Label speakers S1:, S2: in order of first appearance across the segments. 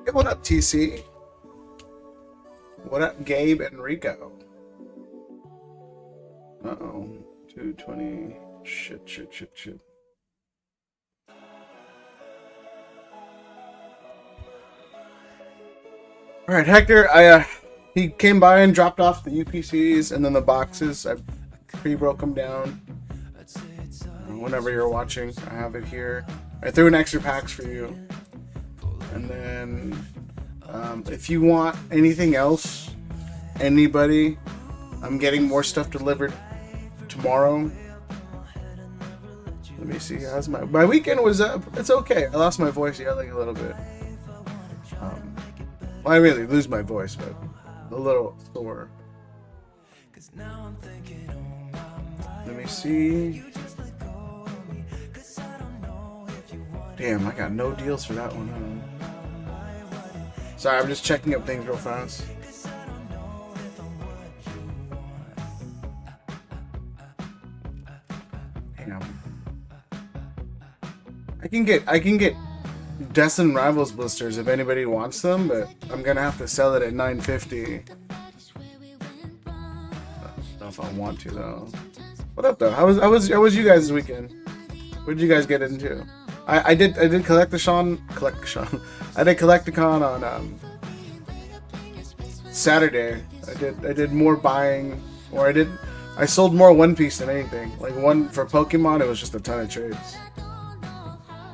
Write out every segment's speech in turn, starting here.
S1: Hey, what up, TC? What up, Gabe and Rico? Uh-oh. 220. Shit. All right, Hector, he came by and dropped off the UPCs and then the boxes. I pre-broke them down. Whenever you're watching, I have it here. I threw in extra packs for you. And then, if you want anything else, anybody, I'm getting more stuff delivered tomorrow. Let me see. How's my weekend was up? It's okay. I lost my voice yelling a little bit. Well, I really lose my voice, but a little sore. Let me see. Damn, I got no deals for that one. Sorry, I'm just checking up things real fast. Damn. I can get Destin Rivals blisters if anybody wants them, but I'm gonna have to sell it at $9.50. I don't know if I want to though. What up though? How was you guys this weekend? What did you guys get into? I did Collecticon. I did Collecticon on Saturday. I did more buying, or I sold more One Piece than anything. Like one for Pokemon, it was just a ton of trades.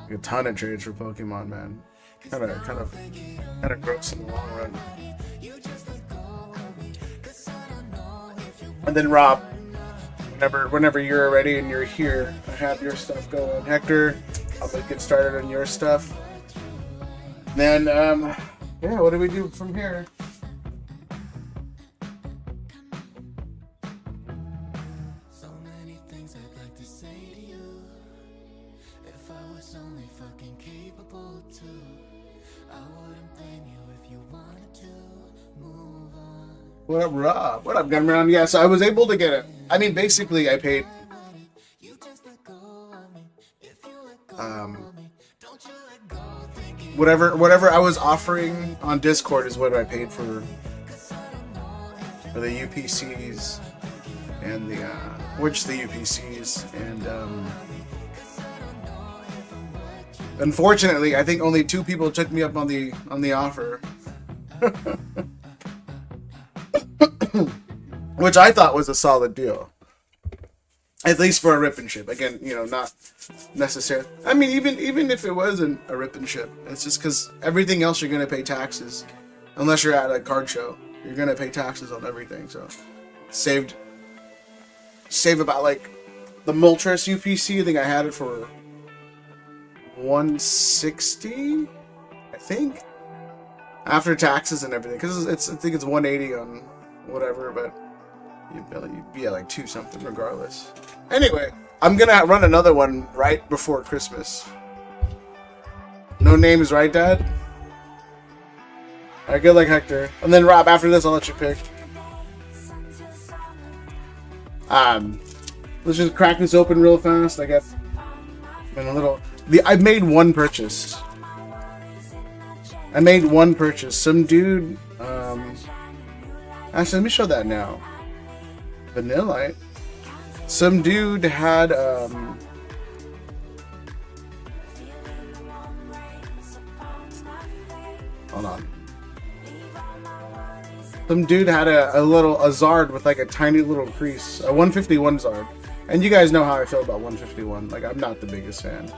S1: Like a ton of trades for Pokemon, man. Kind of gross in the long run. And then Rob, whenever you're ready and you're here, I have your stuff going. Hector, I'll get started on your stuff. Then, yeah, what do we do from here? So many things I'd like to say to you. If I was only fucking capable to, I wouldn't blame you if you wanted to move on. What up, Rob? What up, Gunround? Yeah, so I was able to get it. I mean, basically, I paid whatever I was offering on Discord is what I paid for the UPCs and the UPCs, and unfortunately I think only 2 people took me up on the offer. Which I thought was a solid deal. At least for a rip and ship. Again, not necessarily. I mean, even if it wasn't a rip and ship, it's just because everything else you're going to pay taxes. unless you're at a card show. You're gonna pay taxes on everything. So save about like the Moltres UPC. I think I had it for 160, I think, after taxes and everything. Because I think it's 180 on whatever, but you'd be at like 2 something regardless. Anyway, I'm gonna run another one right before Christmas. No name is right, Dad? Alright, good luck, Hector. And then Rob, after this, I'll let you pick. Let's just crack this open real fast. I guess. I made one purchase. Some dude. Actually, let me show that now. Vanillite. Some dude had hold on. Some dude had a Zard with like a tiny little crease, a 151 Zard. And you guys know how I feel about 151. Like, I'm not the biggest fan.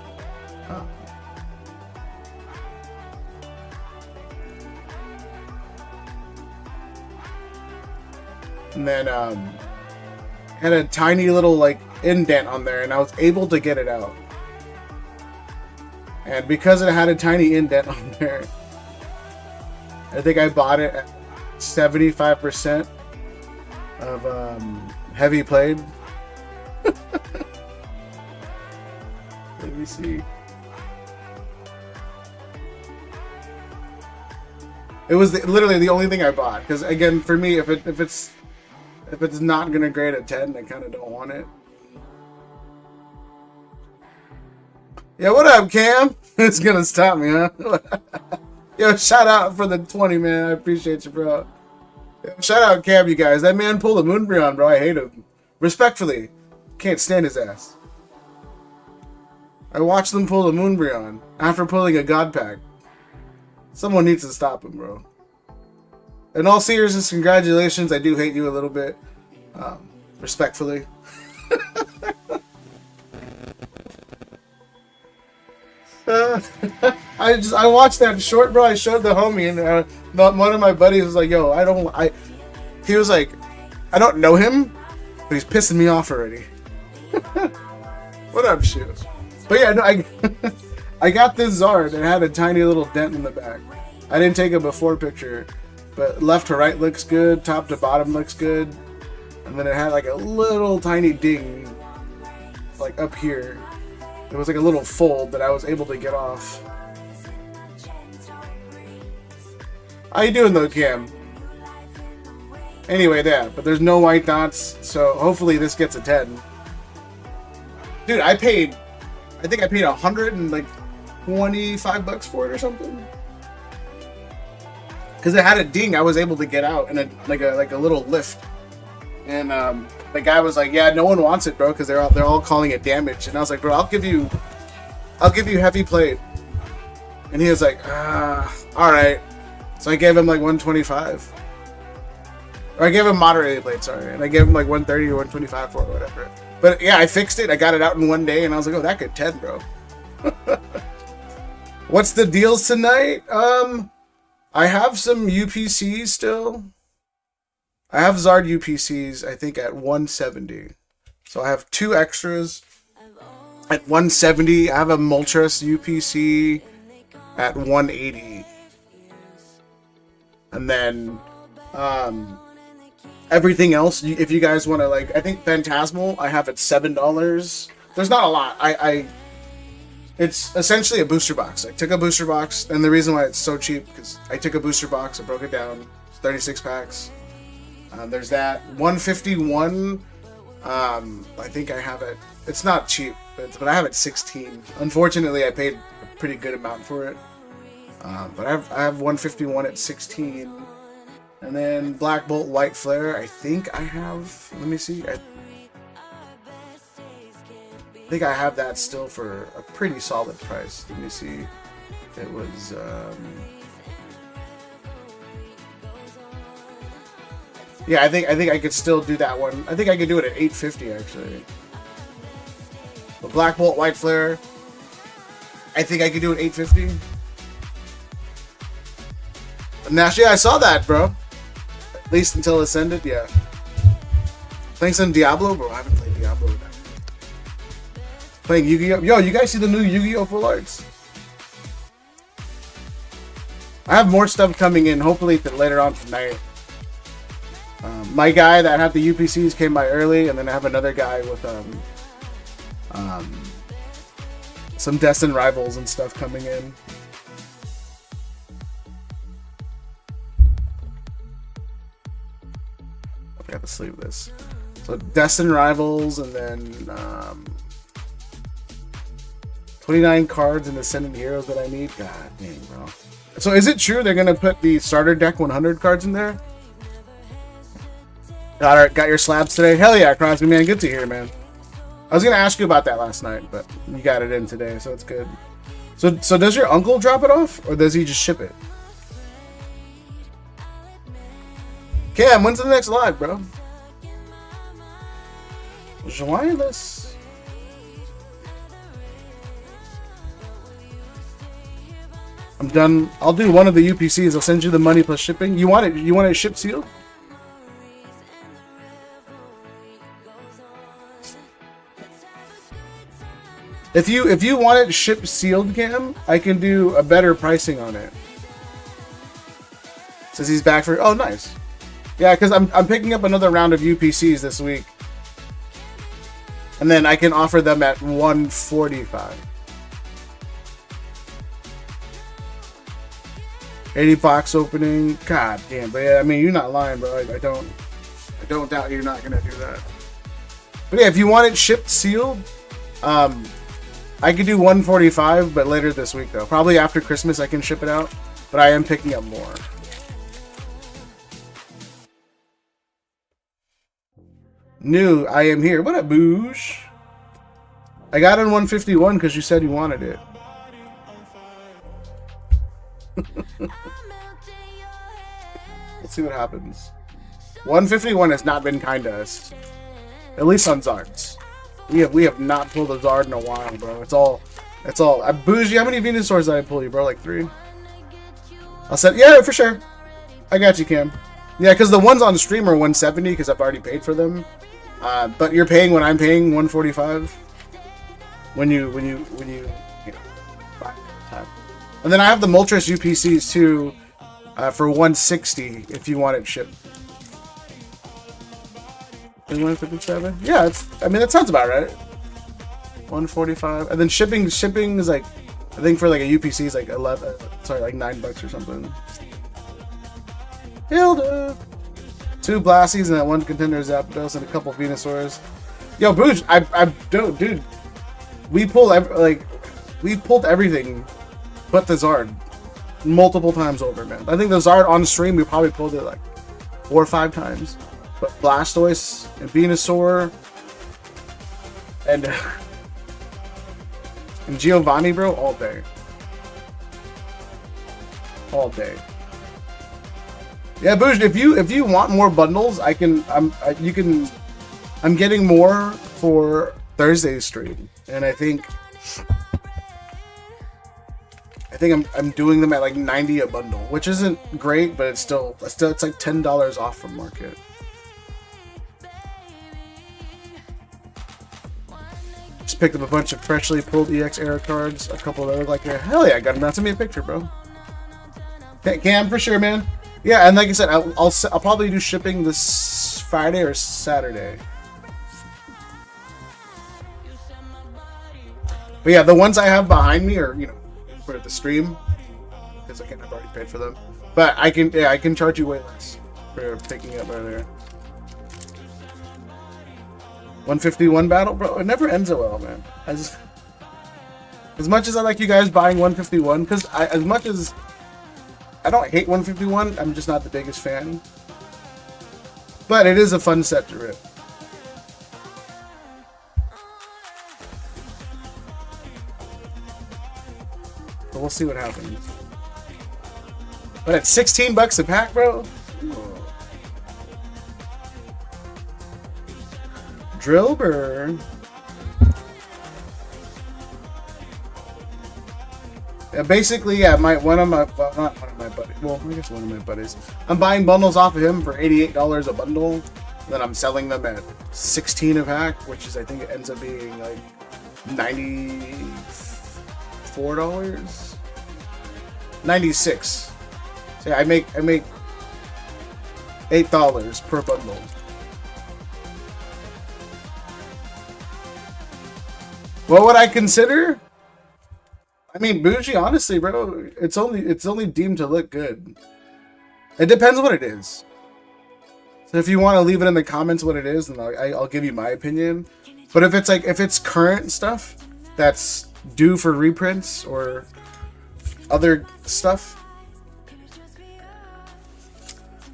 S1: And then had a tiny little like indent on there, and I was able to get it out. And because it had a tiny indent on there, I think I bought it at 75% of heavy played. Let me see. It was literally the only thing I bought, because again, for me, if it's not gonna grade a 10, I kind of don't want it. Yeah, what up, Cam? It's gonna stop me, huh? Yo, shout out for the 20, man. I appreciate you, bro. Yo, shout out Cam, you guys. That man pulled a Moonbreon, bro. I hate him. Respectfully, can't stand his ass. I watched them pull the Moonbreon after pulling a God Pack. Someone needs to stop him, bro. In all seriousness, congratulations. I do hate you a little bit. Respectfully. I watched that short, bro. I showed the homie, and one of my buddies was like, "Yo, he was like, I don't know him, but he's pissing me off already." What up, shoes? But yeah, no, I got this Zard and it had a tiny little dent in the back. I didn't take a before picture, but left to right looks good, top to bottom looks good, and then it had like a little tiny ding, like up here. It was like a little fold that I was able to get off. How you doing though, Cam? Anyway, but there's no white dots, so hopefully this gets a 10. Dude, I think I paid $125 for it or something. Because it had a ding I was able to get out, and like a little lift. And the guy was like, "Yeah, no one wants it, bro, because they're all calling it damage." And I was like, "Bro, I'll give you heavy plate." And he was like, all right. So I gave him like 125. Or I gave him moderately plate, sorry. And I gave him like 130 or 125 for it, or whatever. But yeah, I fixed it. I got it out in one day, and I was like, "Oh, that could 10, bro." What's the deals tonight? I have some UPCs still. I have Zard UPCs, I think, at 170. So I have 2 extras at 170. I have a Moltres UPC at 180. And then everything else, if you guys want to, like, I think Phantasmal, I have at $7. There's not a lot. It's essentially a booster box. I took a booster box, and the reason why it's so cheap, because I took a booster box, I broke it down, it's 36 packs. There's that 151. I think I have it. It's not cheap, but I have it 16. Unfortunately, I paid a pretty good amount for it. But I have 151 at 16, and then Black Bolt White Flare. I think I have. Let me see. I think I have that still for a pretty solid price. Let me see. It was. Yeah, I think I could still do that one. I think I could do it at 850 actually. But Black Bolt White Flare, I think I could do it 850. Nash, yeah, I saw that, bro. At least until Ascended, yeah. Playing some Diablo, bro. I haven't played Diablo. Playing Yu-Gi-Oh. Yo, you guys see the new Yu-Gi-Oh full arts? I have more stuff coming in, hopefully later on tonight. My guy that had the UPCs came by early, and then I have another guy with some Destin rivals and stuff coming in. I forgot to sleeve this. So Destin rivals, and then 29 cards and Ascendant Heroes that I need. God dang, bro. So is it true they're gonna put the starter deck 100 cards in there? Got your slabs today? Hell yeah, Crosby, man. Good to hear, man. I was gonna ask you about that last night, but you got it in today, so it's good. So does your uncle drop it off, or does he just ship it? Cam, when's the next live, bro? Wireless. I'm done. I'll do one of the UPCs. I'll send you the money plus shipping. You want it? You want it shipped sealed? If you want it shipped sealed, Cam, I can do a better pricing on it. Says he's back for. Oh, nice. Yeah, because I'm picking up another round of UPCs this week, and then I can offer them at $145. 80 box opening. God damn, but yeah, I mean, you're not lying, bro. I don't doubt you're not gonna do that. But yeah, if you want it shipped sealed, I could do 145, but later this week though. Probably after Christmas I can ship it out, but I am picking up more. New, I am here. What up, Boosh? I got on 151 because you said you wanted it. Let's see what happens. 151 has not been kind to us. At least on Zards. We have not pulled a Zard in a while, bro. It's all. Bougie, how many Venusaurs did I pull you, bro? Like 3? I'll set. Yeah, for sure. I got you, Cam. Yeah, because the ones on stream are 170 because I've already paid for them. But you're paying when I'm paying 145. When you buy time. And then I have the Moltres UPCs too, for 160 if you want it shipped. 157? Yeah, I mean that sounds about right. 145, and then shipping is like, I think for like a UPC is like like $9 or something. Hilda, 2 Blassies and that 1 contender Zapdos and a couple Venusaurs. Yo, Booge, I don't, dude. We pulled everything, but the Zard, multiple times over, man. I think the Zard on stream we probably pulled it like 4 or 5 times. But Blastoise and Venusaur and Giovanni, bro, all day. All day. Yeah, Boosh, if you want more bundles, I'm getting more for Thursday's stream, and I think I'm doing them at like 90 a bundle, which isn't great, but it's like $10 off from market. Just picked up a bunch of freshly pulled EX era cards, a couple that look like hell yeah, I got them. Now send me a picture, bro. Cam, for sure, man. Yeah, and like I said, I'll probably do shipping this Friday or Saturday. But yeah, the ones I have behind me are, for the stream, because I've already paid for them. But I can charge you way less for picking up earlier. 151 battle, bro. It never ends so well, man. As much as I like you guys buying 151, because as much as I don't hate 151, I'm just not the biggest fan. But it is a fun set to rip. But we'll see what happens. But at $16 a pack, bro. Drillbur. Basically, yeah, one of my buddies. Well, I guess one of my buddies. I'm buying bundles off of him for $88 a bundle. Then I'm selling them at 16 a pack, which is I think it ends up being like $94, 96. So yeah, I make $8 per bundle. What would I consider? I mean, bougie, honestly, bro, it's only deemed to look good. It depends what it is. So if you want to leave it in the comments what it is, then I'll give you my opinion. But if it's current stuff that's due for reprints or other stuff,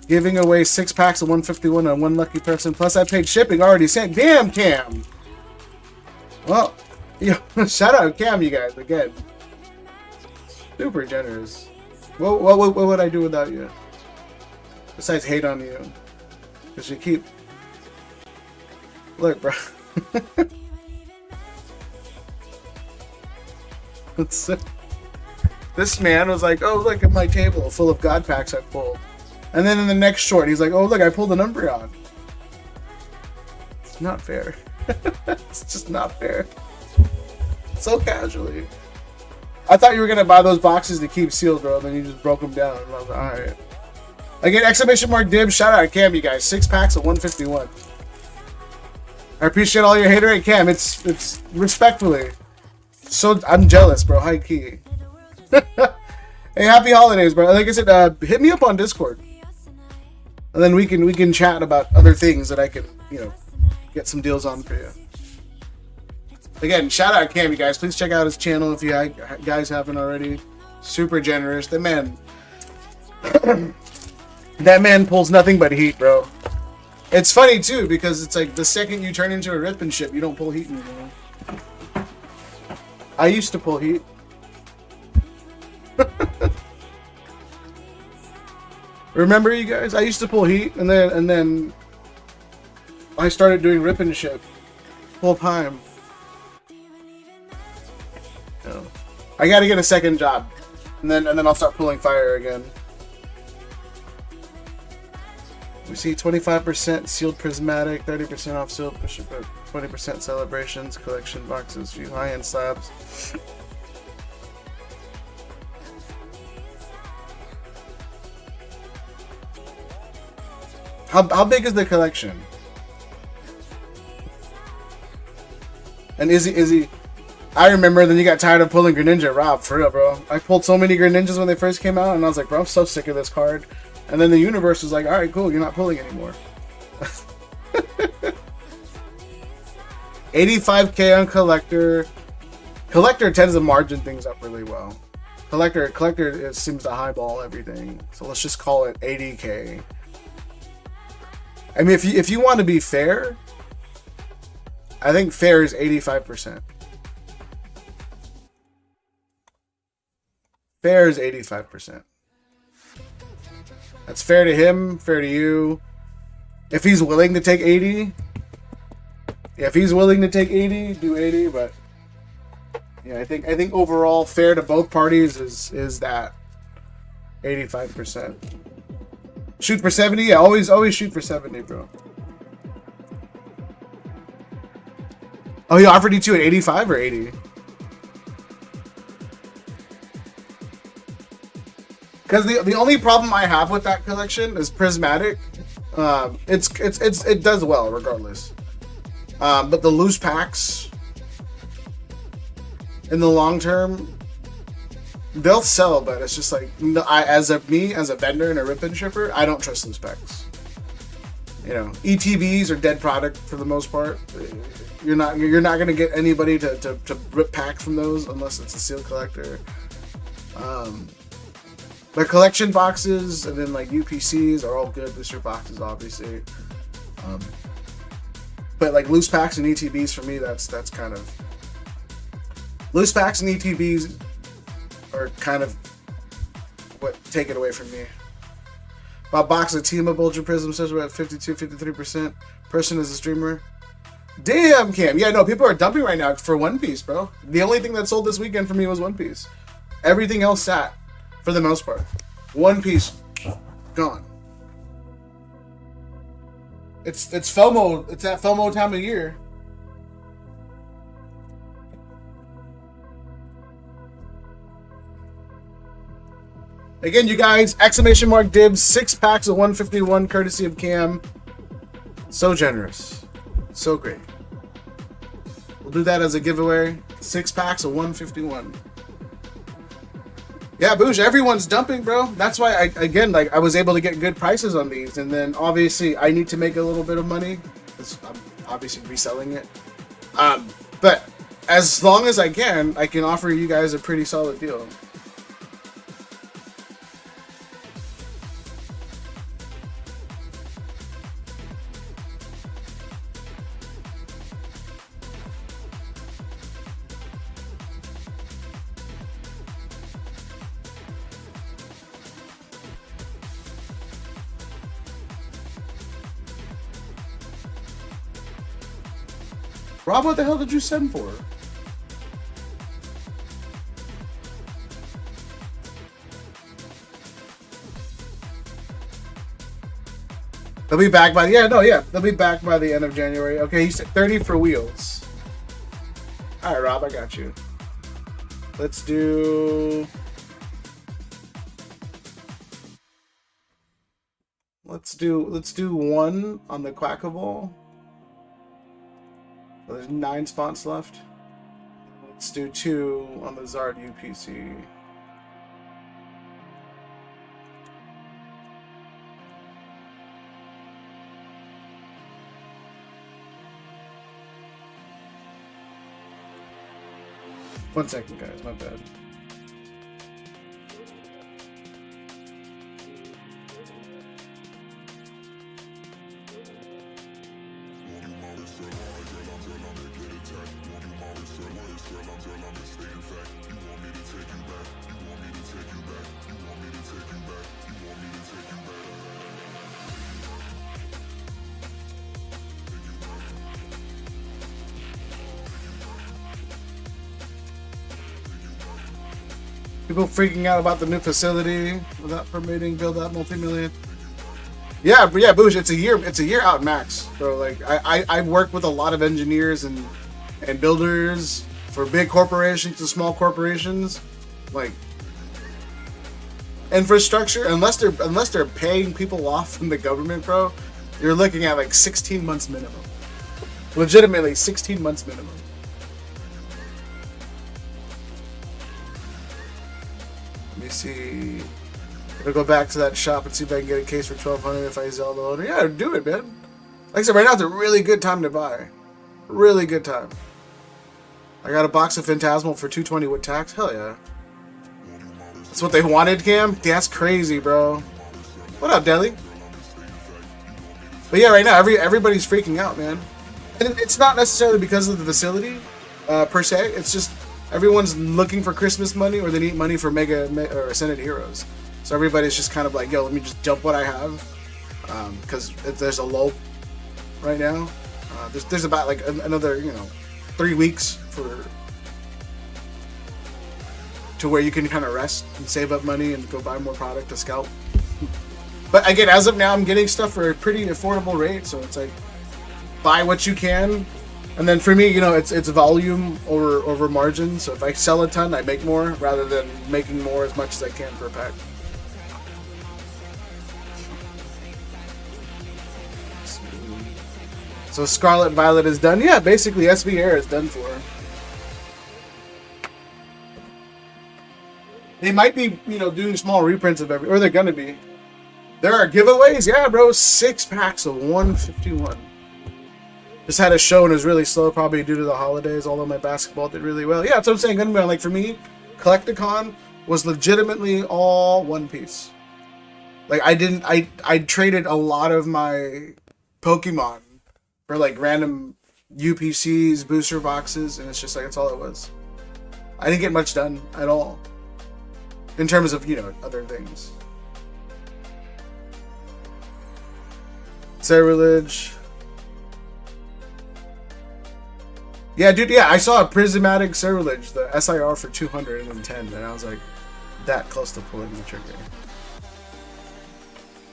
S1: giving away 6 packs of 151 on one lucky person. Plus, I paid shipping already. Saying, damn, Cam. Well, yeah, shout out Cam, you guys again. Super generous. What would I do without you? Besides hate on you. Because you keep... Look, bro. This man was like, oh, look at my table full of God packs I pulled. And then in the next short, he's like, oh, look, I pulled an Umbreon. It's not fair. It's just not fair. So casually. I thought you were going to buy those boxes to keep sealed, bro. Then you just broke them down. And I was like, alright. Again, exclamation mark dibs. Shout out Cam, you guys. 6 packs of 151. I appreciate all your hater at Cam. It's respectfully. So I'm jealous, bro. High key. Hey, happy holidays, bro. Like I said, hit me up on Discord. And then we can chat about other things that I can, get some deals on for you. Again, shout out Cam, you guys. Please check out his channel if you guys haven't already. Super generous. That man, that man pulls nothing but heat, bro. It's funny too because it's like the second you turn into a rip and ship, you don't pull heat anymore. I used to pull heat. Remember, you guys? I used to pull heat, and then I started doing rip and ship full time. I gotta get a second job, and then I'll start pulling fire again. We see 25% sealed prismatic, 30% off sealed, 20% celebrations, collection boxes, few high-end slabs. How big is the collection? And is he? I remember then you got tired of pulling Greninja. Rob, for real, bro. I pulled so many Greninjas when they first came out, and I was like, bro, I'm so sick of this card. And then the universe was like, all right, cool, you're not pulling anymore. 85K on collector. Collector tends to margin things up really well. Collector seems to highball everything. So let's just call it 80K. I mean, if you want to be fair, I think fair is 85%. Fair is 85%. That's fair to him, fair to you. If he's willing to take 80, if he's willing to take 80, do 80. But yeah, I think overall fair to both parties is that 85%. Shoot for 70, yeah. Always shoot for 70, bro. Oh, he offered you two at 85 or 80? Because the only problem I have with that collection is prismatic. It does well regardless. But the loose packs in the long term, they'll sell, but it's just like as a vendor and a rip and shipper, I don't trust loose packs. ETBs are dead product for the most part. You're not gonna get anybody to rip packs from those unless it's a sealed collector. But collection boxes and then like UPCs are all good booster boxes, obviously. But like loose packs and ETBs for me, that's kind of loose packs and ETBs are kind of what take it away from me. About box of Team Up Ultra Prism says we're at 52-53%. Person is a streamer. Damn, Cam. Yeah, no, people are dumping right now for One Piece, bro. The only thing that sold this weekend for me was One Piece. Everything else sat for the most part. One Piece gone. It's FOMO. It's that FOMO time of year. Again, you guys, exclamation mark dibs, 6 packs of 151 courtesy of Cam. So generous. So great. We'll do that as a giveaway. 6 packs of 151. Yeah, Boosh, everyone's dumping, bro. That's why I was able to get good prices on these. And then obviously I need to make a little bit of money because I'm obviously reselling it. But as long as I can offer you guys a pretty solid deal. Rob, what the hell did you send for? They'll be back by they'll be back by the end of January. Okay, he said 30 for wheels. All right, Rob, I got you. Let's do one on the Quackable. So there's 9 spots left. Let's do 2 on the Zard UPC. One second, guys, my bad. People freaking out about the new facility without permitting build out multi-million. Yeah, but yeah, Boosh, it's a year out max. So like I work with a lot of engineers and builders for big corporations to small corporations. Like infrastructure, unless they're paying people off from the government, bro, you're looking at like 16 months minimum. Legitimately 16 months minimum. Let me see. I'll go back to that shop and see if I can get a case for $1,200 if I Zelle the owner. Yeah, do it, man. Like I said, right now it's a really good time to buy. Really good time. I got a box of Phantasmal for $220 with tax. Hell yeah. That's what they wanted, Cam? That's crazy, bro. What up, Deli? But yeah, right now everybody's freaking out, man. And it's not necessarily because of the facility, per se. It's just everyone's looking for Christmas money or they need money for Mega or Ascended Heroes. So everybody's just kind of like, yo, let me just dump what I have, because there's a lull right now. There's about like another 3 weeks to where you can kind of rest and save up money and go buy more product to scalp. But again, as of now, I'm getting stuff for a pretty affordable rate, so it's like buy what you can. And then for me, it's volume over margin. So if I sell a ton, I make more rather than making more as much as I can per pack. So Scarlet Violet is done. Yeah, basically SV Air is done for. They might be, doing small reprints of or they're gonna be. There are giveaways, yeah, bro. 6 packs of 151. Just had a show and it was really slow, probably due to the holidays. Although my basketball did really well. Yeah, that's what I'm saying. Gonna be like for me, Collecticon was legitimately all One Piece. Like I traded a lot of my Pokemon for like random UPCs, booster boxes, and it's just like that's all it was. I didn't get much done at all in terms of other things. Sacrilege. Yeah, dude. Yeah, I saw a prismatic cerulage, the SIR for 210, and I was like, that close to pulling the trigger.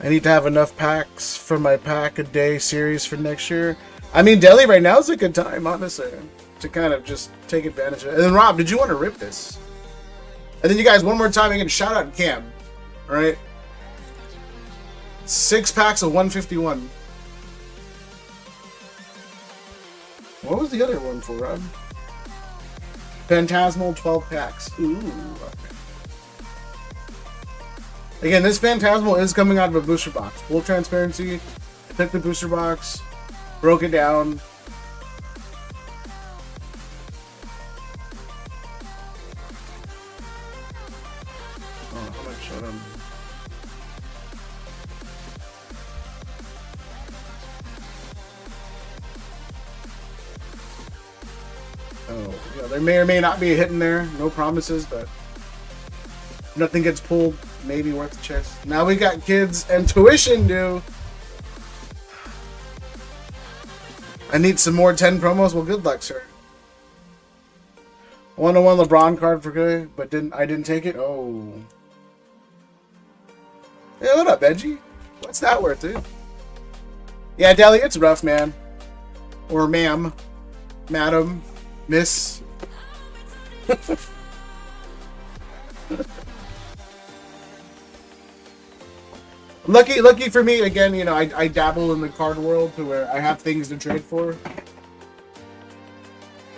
S1: I need to have enough packs for my pack a day series for next year. I mean, Delhi right now is a good time, honestly, to kind of just take advantage of it. And then, Rob, did you want to rip this? And then you guys, one more time, again, shout out Cam. All right? 6 packs of 151. What was the other one for, Rob? Phantasmal 12 packs. Ooh. Okay. Again, this Phantasmal is coming out of a booster box. Full transparency. I took the booster box, broke it down. Oh, how much showed on? Oh, yeah, there may or may not be a hit in there. No promises, but nothing gets pulled. Maybe worth the chance. Now we got kids and tuition due. I need some more 10 promos. Well, good luck, sir. 101 LeBron card for good, but I didn't take it. Oh. Hey, what up, Benji? What's that worth, dude? Yeah, Deli, it's rough, man. Or ma'am. Madam. Miss. Lucky for me, again, you know, I dabble in the card world to where I have things to trade for.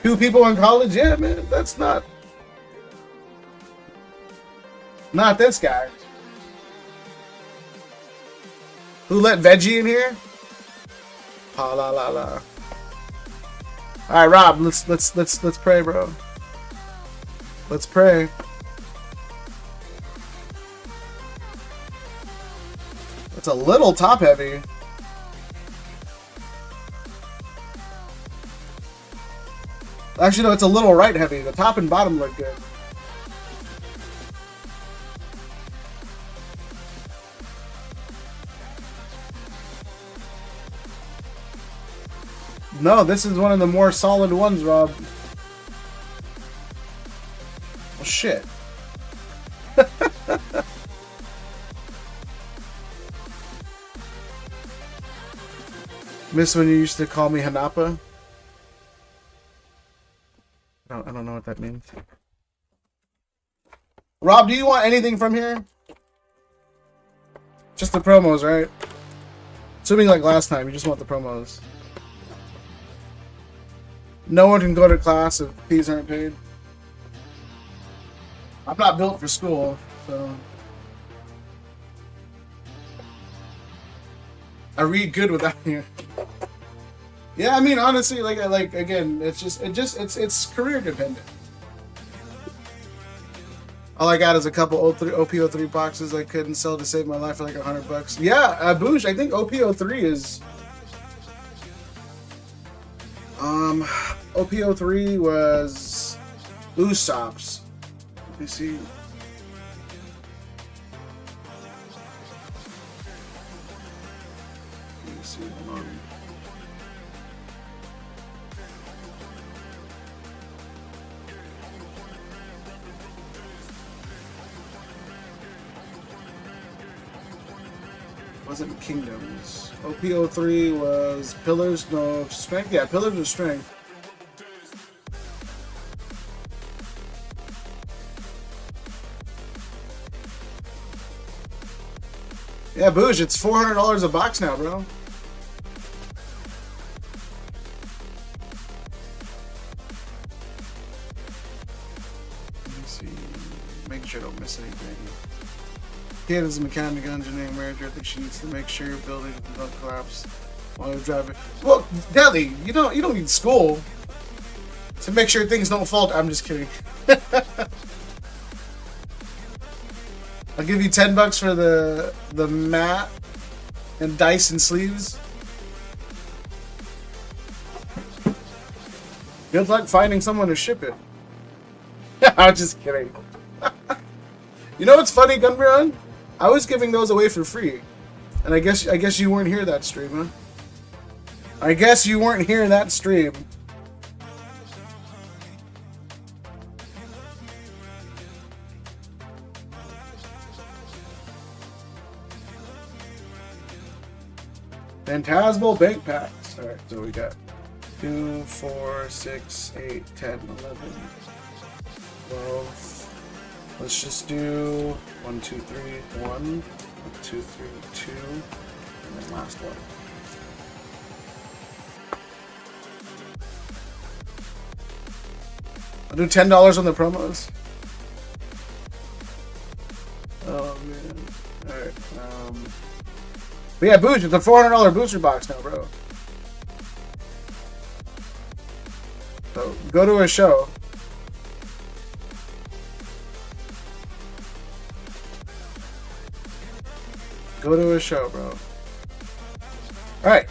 S1: 2 people in college? Yeah, man, that's not this guy. Who let Veggie in here? Ha la la la. All right, Rob, let's pray, bro. Let's pray. It's a little top heavy. Actually, no, it's a little right heavy. The top and bottom look good. No, this is one of the more solid ones, Rob. Well, shit. Miss when you used to call me Hanapa? I don't know what that means. Rob, do you want anything from here? Just the promos, right? Assuming like last time, you just want the promos. No one can go to class if fees aren't paid. I'm not built for school, so... I read good without you. Yeah, I mean, honestly, like again, it's career dependent. All I got is a couple OP03 boxes I couldn't sell to save my life for like $100. Yeah, Boosh, I think OP03 is. OP03 was Usopp's. Let me see. Wasn't Kingdoms. OP03 was Pillars, no, Strength? Yeah, Pillars of Strength. Yeah, Boosh, it's $400 a box now, bro. Let me see. Make sure I don't miss anything. Kid is a mechanical engineering manager. I think she needs to make sure buildings don't collapse while you're driving. Well, Deli, you don't need school to make sure things don't fall. I'm just kidding. I'll give you $10 for the mat and dice and sleeves. Good luck finding someone to ship it. I'm just kidding. You know what's funny, Gunbrand? I was giving those away for free, and I guess you weren't here that stream, huh? I guess you weren't here that stream. Phantasmal bank packs. Alright, so we got 2, 4, 6, 8, 10, 11, 12. Let's just do 1, 2, 3, 1, 1, 2, 3, 2, and then last one. I'll do $10 on the promos. Oh man. Alright. But yeah, Booch, it's a $400 booster box now, bro. So go to a show. Go to a show, bro. Alright.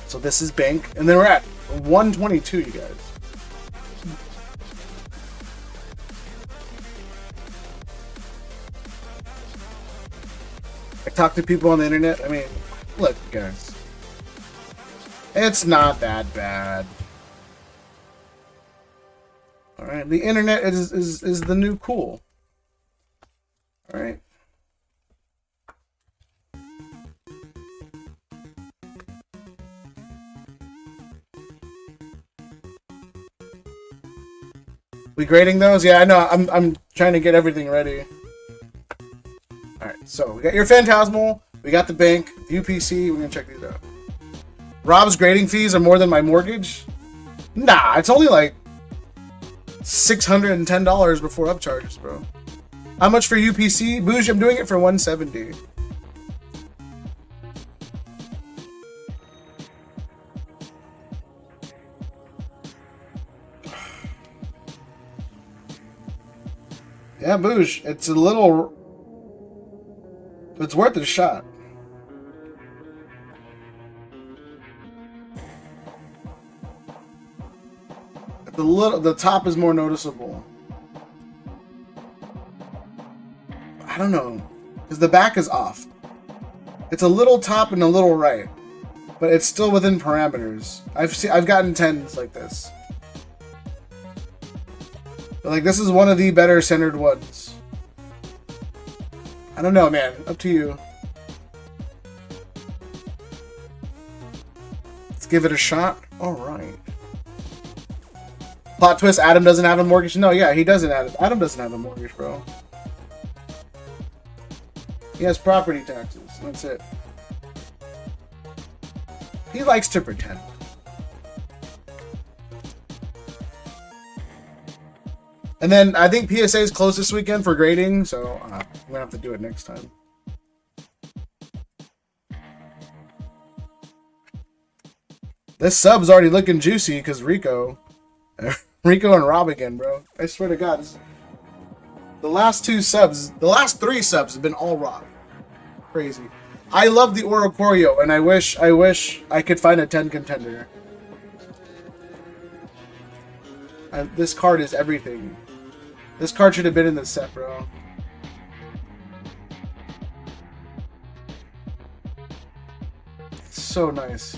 S1: So this is bank. And then we're at 122, you guys. I talk to people on the internet. I mean, look, guys. It's not that bad. Alright, the internet is the new cool. Alright. We grading those? Yeah, I know. I'm trying to get everything ready. Alright, so we got your Phantasmal, we got the bank, UPC, we're gonna check these out. Rob's grading fees are more than my mortgage? Nah, it's only like $610 before upcharges, bro. How much for UPC? Bouge, I'm doing it for $170. Yeah, Bouge, it's a little... It's worth a shot. The top is more noticeable. I don't know, because the back is off. It's a little top and a little right, but it's still within parameters. I've gotten 10s like this. But like this is one of the better centered ones. I don't know, man. Up to you. Let's give it a shot. All right. Plot twist, Adam doesn't have a mortgage. No, yeah, he doesn't have it. Adam doesn't have a mortgage, bro. He has property taxes. That's it. He likes to pretend. And then I think PSA is closed this weekend for grading, so I'm gonna have to do it next time. This sub's already looking juicy because Rico and Rob again, bro. I swear to God, the last 3 subs have been all Rob. Crazy. I love the Orocorio, and I wish I could find a 10 contender. This card is everything. This card should have been in the set, bro. It's so nice.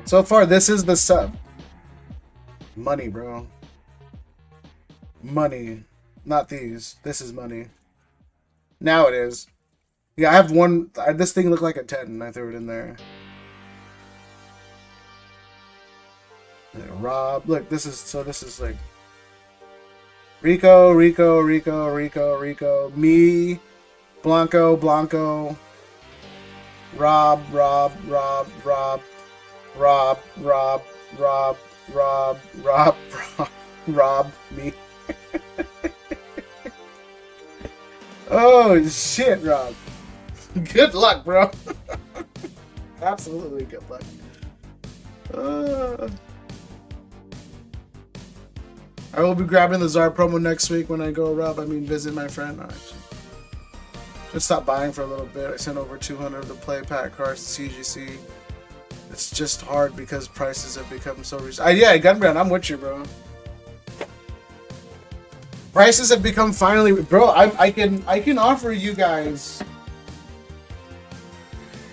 S1: So far, this is the sub. Money, bro. Money. Not these. This is money. Now it is. Yeah, I have one. This thing looked like a 10, and I threw it in there. Rob, look, this is like Rico, me, Blanco, Rob, me. Oh shit, Rob. Good luck, bro. Absolutely good luck. I will be grabbing the Czar promo next week when I go, Rob. Visit my friend. Alright. Just stop buying for a little bit. I sent over 200 of the play pack cards to CGC. It's just hard because prices have become so reasonable. Yeah, Gunbrand, I'm with you, bro. Prices have become finally, bro. I can offer you guys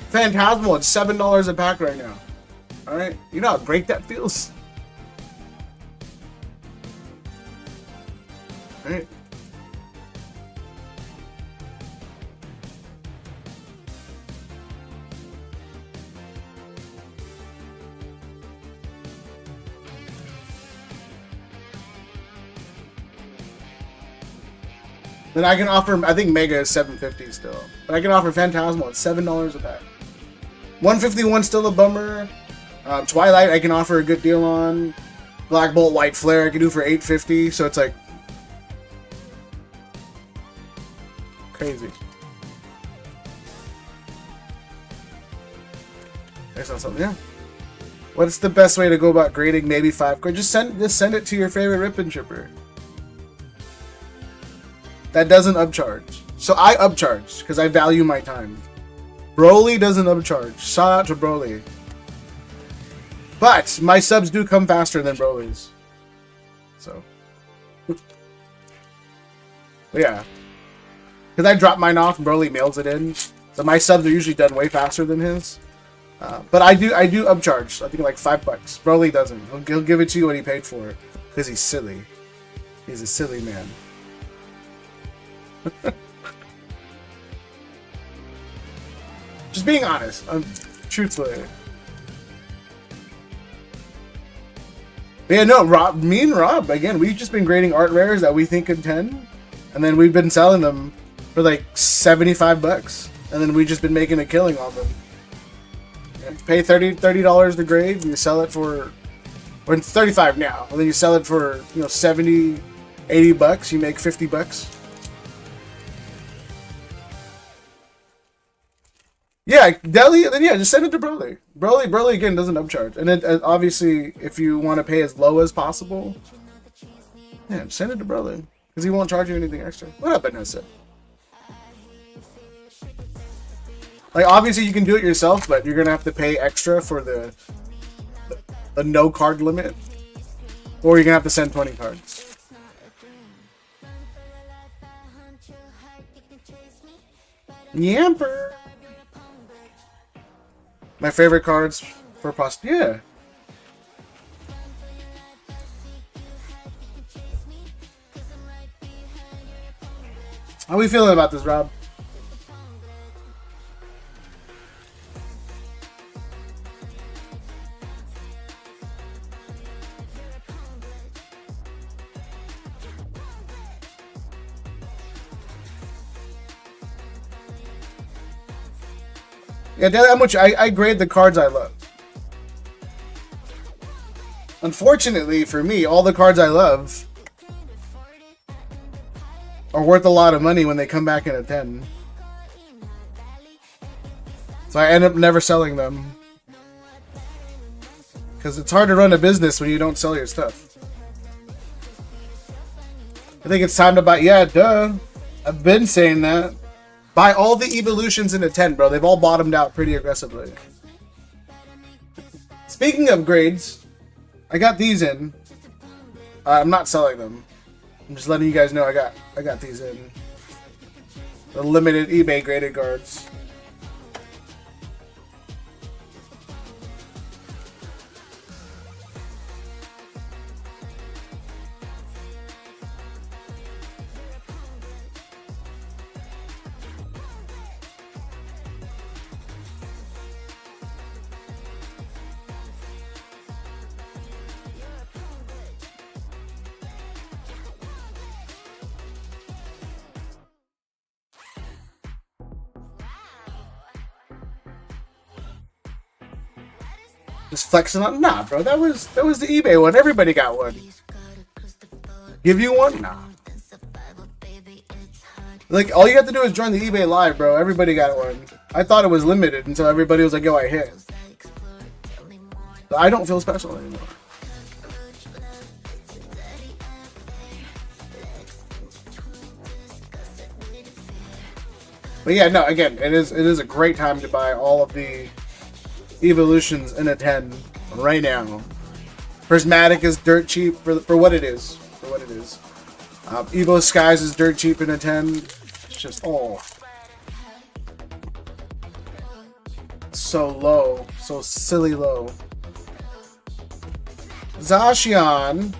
S1: Phantasmal at $7 a pack right now. All right, you know how great that feels. Right. Then I can offer, I think Mega is $7.50 still. But I can offer Phantasmal at $7 a pack. 151 still a bummer. Twilight I can offer a good deal on. Black Bolt, White Flare I can do for $8.50. So it's like crazy. That's not something, yeah. What's the best way to go about grading maybe 5 cards? Just send it to your favorite rip and chipper. That doesn't upcharge. So I upcharge because I value my time. Broly doesn't upcharge. Shout out to Broly. But my subs do come faster than Broly's. So. Yeah. Because I drop mine off and Broly mails it in. So my subs are usually done way faster than his. But I do upcharge. I think like $5. Broly doesn't. He'll give it to you what he paid for it. Because he's silly. He's a silly man. Just being honest, truthfully. But yeah, no, Rob, me and Rob, again, we've just been grading art rares that we think contend, and then we've been selling them for like $75, and then we've just been making a killing on them. Yeah, pay $30 to grade, you sell it for, or it's $35 now, and then you sell it for, you know, $70, $80, you make $50. Yeah, Deli, then yeah, just send it to Broly. Broly again doesn't upcharge. And then obviously, if you want to pay as low as possible, yeah, send it to Broly. Because he won't charge you anything extra. What up, Vanessa? Like, obviously you can do it yourself, but you're going to have to pay extra for the no card limit. Or you're going to have to send 20 cards. Yamper! My favorite cards for post. Yeah. How are we feeling about this, Rob? Yeah, how much I grade the cards I love. Unfortunately for me, all the cards I love are worth a lot of money when they come back in a 10. So I end up never selling them. Because it's hard to run a business when you don't sell your stuff. I think it's time to buy... Yeah, duh. I've been saying that. Buy all the evolutions in a 10, bro. They've all bottomed out pretty aggressively. Speaking of grades, I got these in. I'm not selling them. I'm just letting you guys know I got these in. The limited eBay graded cards. Just flexing on? Nah, bro. That was the eBay one. Everybody got one. Give you one? Nah. Like, all you have to do is join the eBay live, bro. Everybody got one. I thought it was limited until everybody was like, yo, I hit. So I don't feel special anymore. But yeah, no, again, it is a great time to buy all of the evolutions in a 10 right now. Prismatic is dirt cheap for what it is. For what it is. Evo Skies is dirt cheap in a 10. It's just so low. So silly low. Zacian.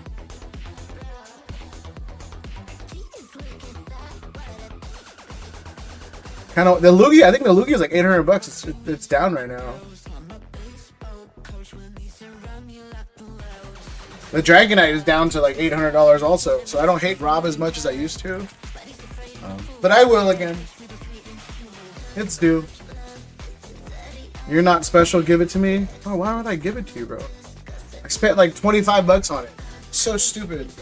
S1: Kind of the Lugia. I think the Lugia is like $800. It's down right now. The Dragonite is down to like $800 also. So I don't hate Rob as much as I used to. But I will again. It's due. You're not special. Give it to me. Oh, why would I give it to you, bro? I spent like $25 on it. So stupid.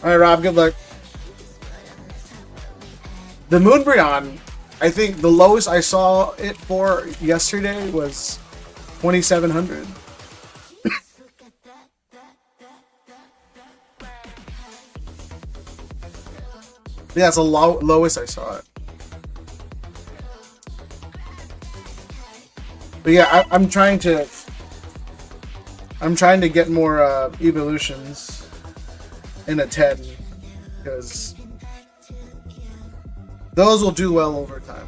S1: All right, Rob. Good luck. The Moonbreon, I think the lowest I saw it for yesterday was 2,700. Yeah, it's the lowest I saw it. But yeah, I'm trying to get more evolutions in a 10 because those will do well over time.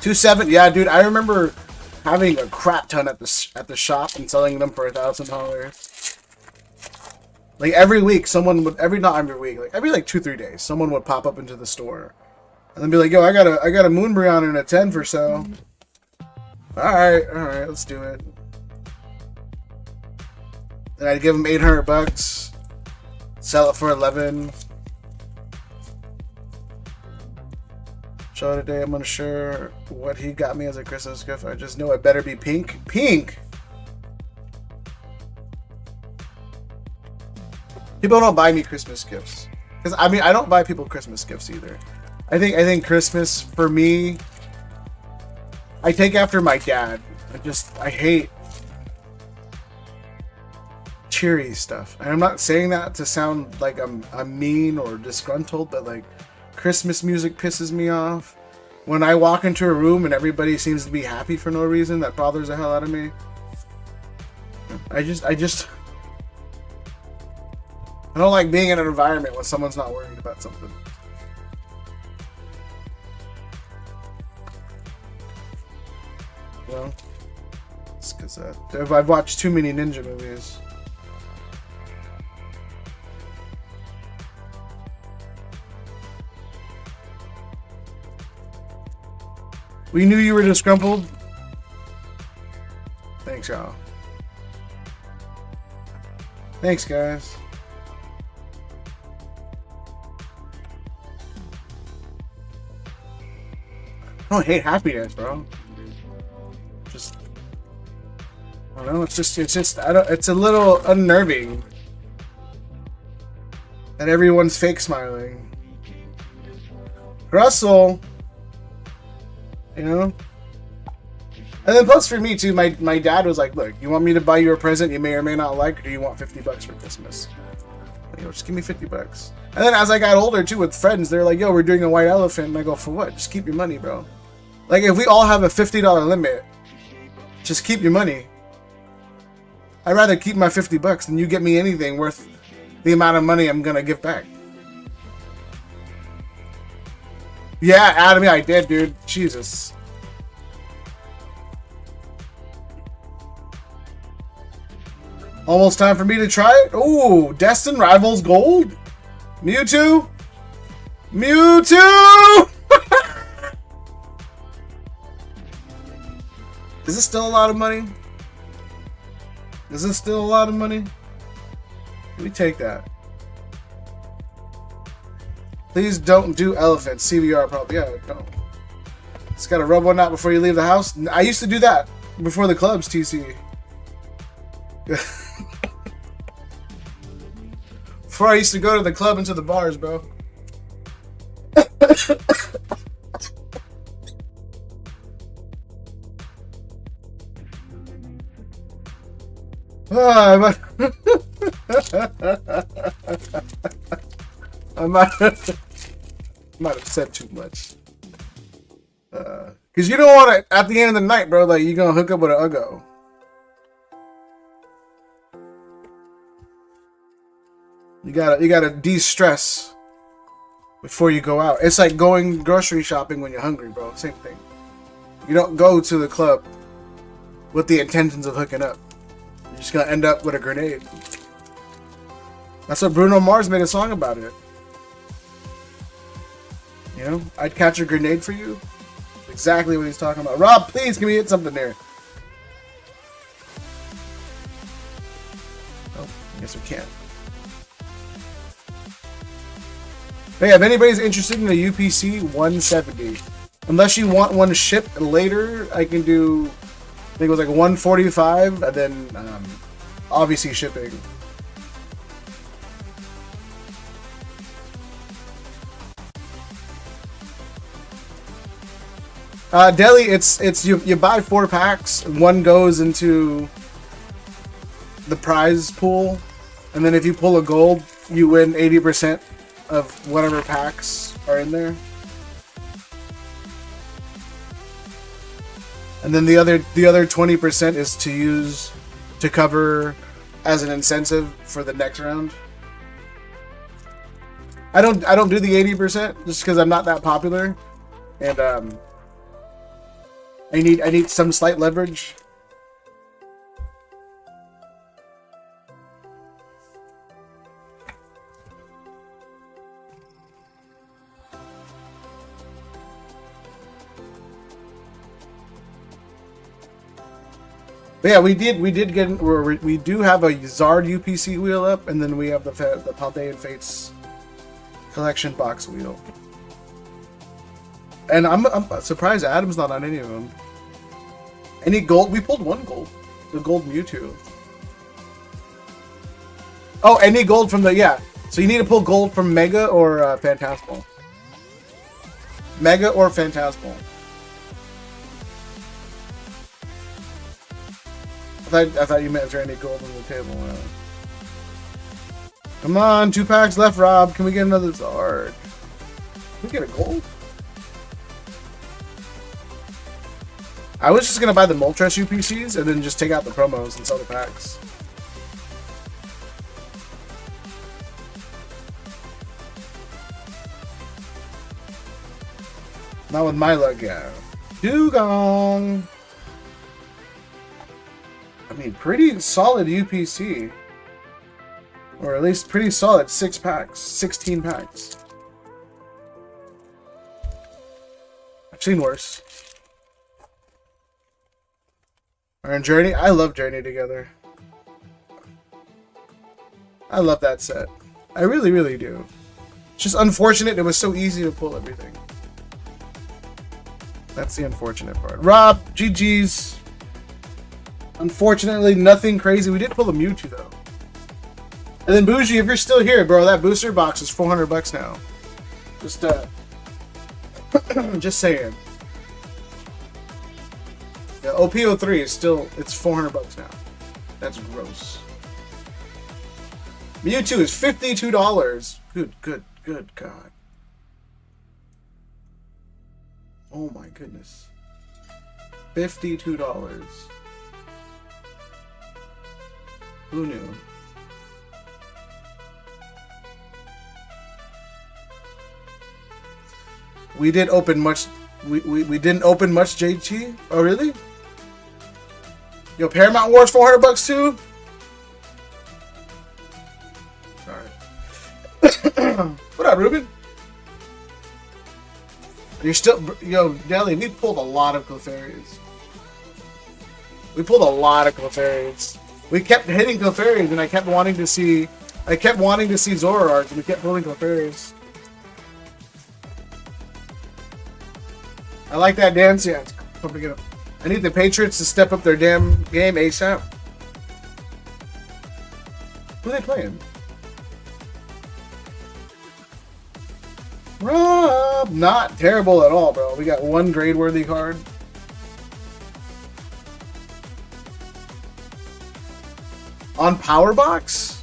S1: $2,700, yeah, dude. I remember having a crap ton at the shop and selling them for $1,000. Like every week, someone would not every week, like every like 2-3 days, someone would pop up into the store and then be like, "Yo, I got a Moonbreon in a 10 for sale." All right, let's do it. Then I'd give them $800, sell it for 11. Show today. I'm unsure what he got me as a Christmas gift. I just know it better be pink. Pink. People don't buy me Christmas gifts because I mean I don't buy people Christmas gifts either. I think Christmas for me, I take after my dad. I hate cheery stuff. And I'm not saying that to sound like I'm mean or disgruntled, but like Christmas music pisses me off. When I walk into a room and everybody seems to be happy for no reason, that bothers the hell out of me. I don't like being in an environment when someone's not worried about something. Well, it's because I've watched too many ninja movies. We knew you were disgruntled. Thanks, y'all. Thanks, guys. I don't hate happiness, bro. Just, I don't know. It's just. It's a little unnerving that everyone's fake smiling. Russell. You know? And then plus for me too, my dad was like, "Look, you want me to buy you a present you may or may not like, or do you want $50 for Christmas?" Like, "Yo, just give me $50." And then as I got older too with friends, they're like, "Yo, we're doing a white elephant." And I go, "For what? Just keep your money, bro." Like if we all have a $50 limit, just keep your money. I'd rather keep my $50 than you get me anything worth the amount of money I'm gonna give back. Yeah, Adam, yeah, I did, dude. Jesus. Almost time for me to try it. Ooh, Destin Rivals Gold. Mewtwo. Mewtwo! Is this still a lot of money? Is this still a lot of money? Let me take that. Please don't do elephants. CVR probably. Yeah, don't. Just gotta rub one out before you leave the house. I used to do that before the clubs, TC. Before I used to go to the club and to the bars, bro. I might have said too much. Because you don't want to, at the end of the night, bro, like, you're going to hook up with an Uggo. You gotta de-stress before you go out. It's like going grocery shopping when you're hungry, bro. Same thing. You don't go to the club with the intentions of hooking up. You're just gonna end up with a grenade. That's what Bruno Mars made a song about it. You know, I'd catch a grenade for you. Exactly what he's talking about. Rob, please, can we hit something there? Oh, I guess we can't. But yeah, if anybody's interested in a UPC 170, unless you want one shipped later, I can do, I think it was like 145, and then obviously shipping. Deli, it's you buy 4 packs, one goes into the prize pool, and then if you pull a gold, you win 80% of whatever packs are in there. And then the other 20% is to use to cover as an incentive for the next round. I don't do the 80% just because I'm not that popular, and I need some slight leverage. But yeah, we do have a Zard UPC wheel up, and then we have the Paldean Fates collection box wheel. And I'm surprised Adam's not on any of them. Any gold? We pulled one gold. The gold Mewtwo. Oh, any gold from the... Yeah. So you need to pull gold from Mega or Phantasmal. Mega or Phantasmal. I thought you meant is there any gold on the table. Come on, 2 packs left, Rob. Can we get another Zard? Can we get a gold? I was just gonna buy the Moltres UPCs and then just take out the promos and sell the packs. Not with my luck, yeah. Dugong! I mean, pretty solid UPC. Or at least pretty solid 6 packs. 16 packs. I've seen worse. Or in Journey. I love Journey together. I love that set. I really, really do. It's just unfortunate it was so easy to pull everything. That's the unfortunate part. Rob, GG's. Unfortunately, nothing crazy. We did pull a Mewtwo, though. And then, Bougie, if you're still here, bro, that booster box is $400 now. Just, just saying. Yeah, OP03 is still, it's $400 now. That's gross. Mewtwo is $52. Good God. Oh my goodness. $52. Who knew? We did open much. We didn't open much JT. Oh really? Yo, Paramount Wars $400 too. Sorry. What up, Ruben? You're still, yo, Deli. We pulled a lot of Clefairies. We kept hitting Clefairies, and I kept wanting to see Zoroarks, and we kept pulling Clefairies. I like that dance. Yeah, it's pumping it up. I need the Patriots to step up their damn game ASAP. Who are they playing? Rob, not terrible at all, bro. We got one grade-worthy card. On Power Box?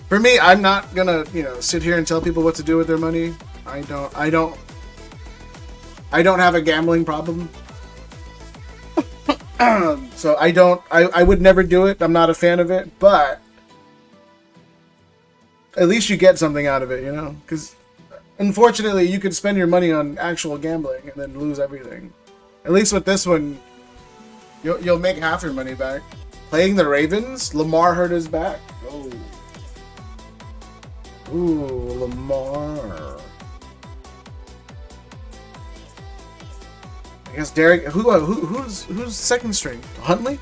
S1: For me, I'm not gonna, sit here and tell people what to do with their money. I don't have a gambling problem. So I would never do it. I'm not a fan of it, but at least you get something out of it, you know? Because unfortunately, you could spend your money on actual gambling and then lose everything. At least with this one, you'll make half your money back. Playing the Ravens, Lamar hurt his back. Oh. Ooh, Lamar. I guess Derek. Who's second string? Huntley?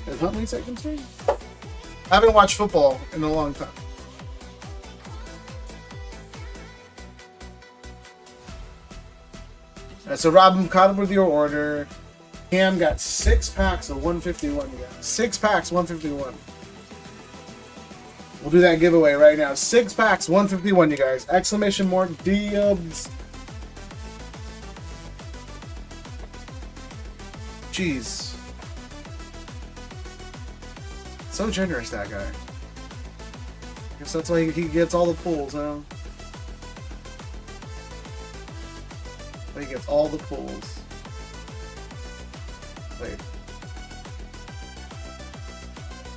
S1: Is Huntley second string? I haven't watched football in a long time. So Rob, I'm caught up with your order. Cam got 6 packs of 151. Yeah, 6 packs, 151. We'll do that giveaway right now. 6 packs, 151, you guys. Exclamation mark, Dubs. Jeez. So generous, that guy. Guess that's why he gets all the pulls, huh? He gets all the pulls. Wait.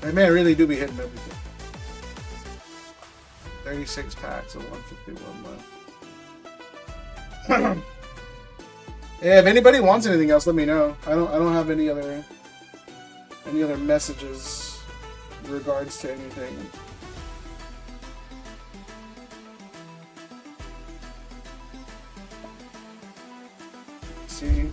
S1: That man really do be hitting everything. 36 packs of 151 left. Yeah, if anybody wants anything else, let me know. I don't have any other messages in regards to anything. Let's see.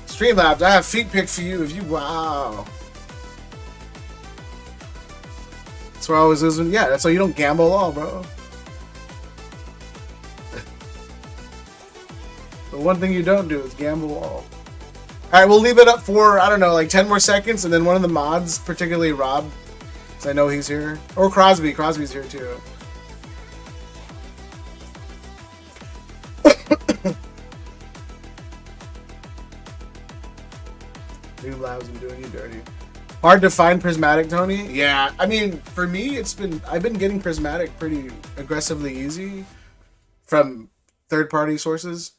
S1: Streamlabs, I have feet pick for you if you wow. That's where I always losing. Yeah, that's why you don't gamble at all, bro. The one thing you don't do is gamble all. Alright, we'll leave it up for, I don't know, like 10 more seconds, and then one of the mods, particularly Rob, because I know he's here. Or Crosby. Crosby's here too. New labs and doing you dirty. Hard to find prismatic, Tony? Yeah, I mean, for me, I've been getting prismatic pretty aggressively easy from third-party sources.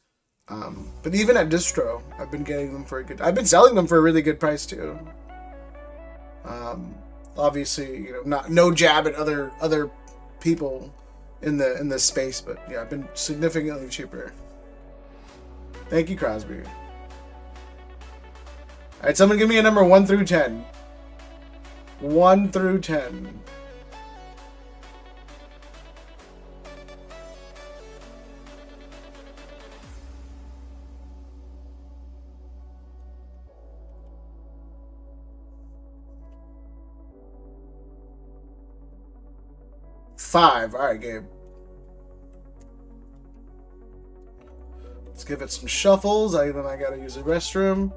S1: But even at distro, I've been getting them for a good. I've been selling them for a really good price too. Obviously, you know, no jab at other people in the space, but yeah, I've been significantly cheaper. Thank you, Crosby. All right, someone give me a number 1 through 10. 1 through 10. Five. All right, Gabe. Let's give it some shuffles. Then I gotta use the restroom.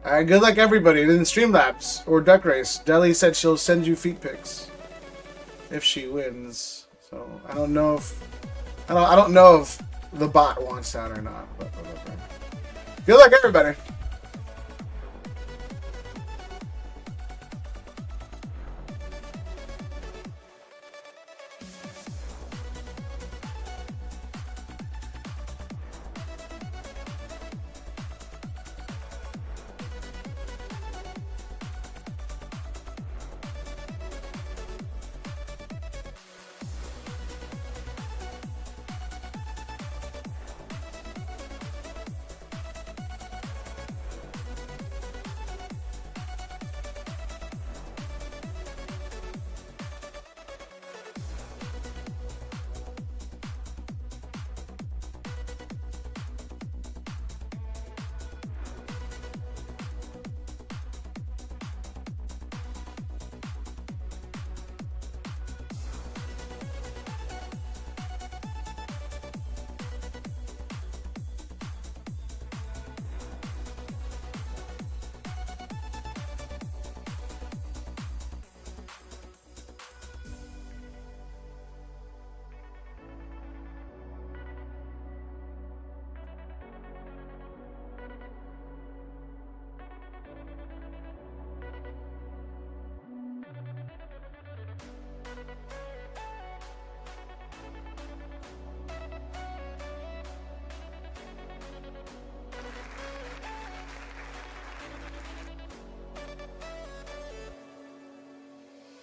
S1: All right, good luck, everybody. In Streamlabs or Duck Race, Deli said she'll send you feet pics if she wins. So I don't know if the bot wants that or not. But whatever. Good luck, everybody.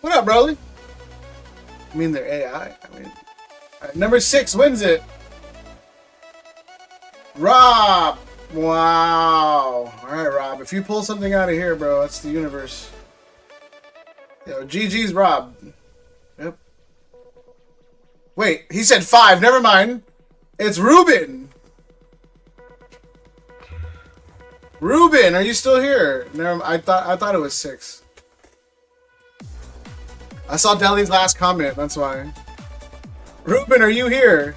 S1: What up, Broly? I mean, they're AI. I mean, number 6 wins it. Rob. Wow. All right, Rob. If you pull something out of here, bro, that's the universe. Yo, GG's Rob. Yep. Wait, he said 5. Never mind. It's Ruben. Ruben, are you still here? Never. I thought it was 6. I saw Deli's last comment. That's why. Ruben, are you here?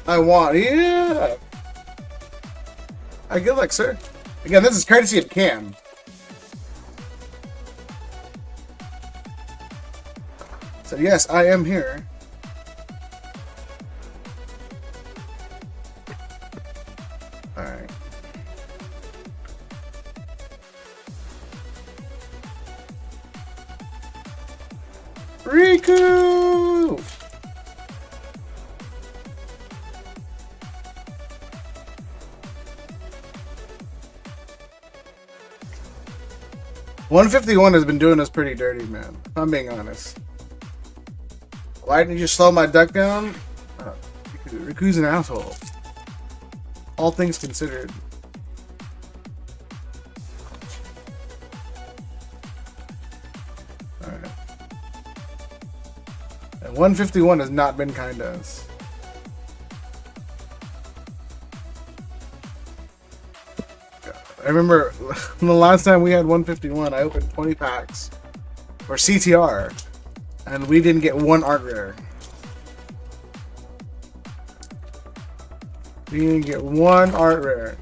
S1: I want. Yeah. Good luck, sir. Again, this is courtesy of Cam. So yes, I am here. All right. Riku! $151 has been doing us pretty dirty, man. If I'm being honest. Why didn't you slow my duck down? Riku's an asshole. All things considered. Alright. And 151 has not been kind to us. I remember the last time we had 151, I opened 20 packs for CTR, and we didn't get one art rare. We didn't get one art rare.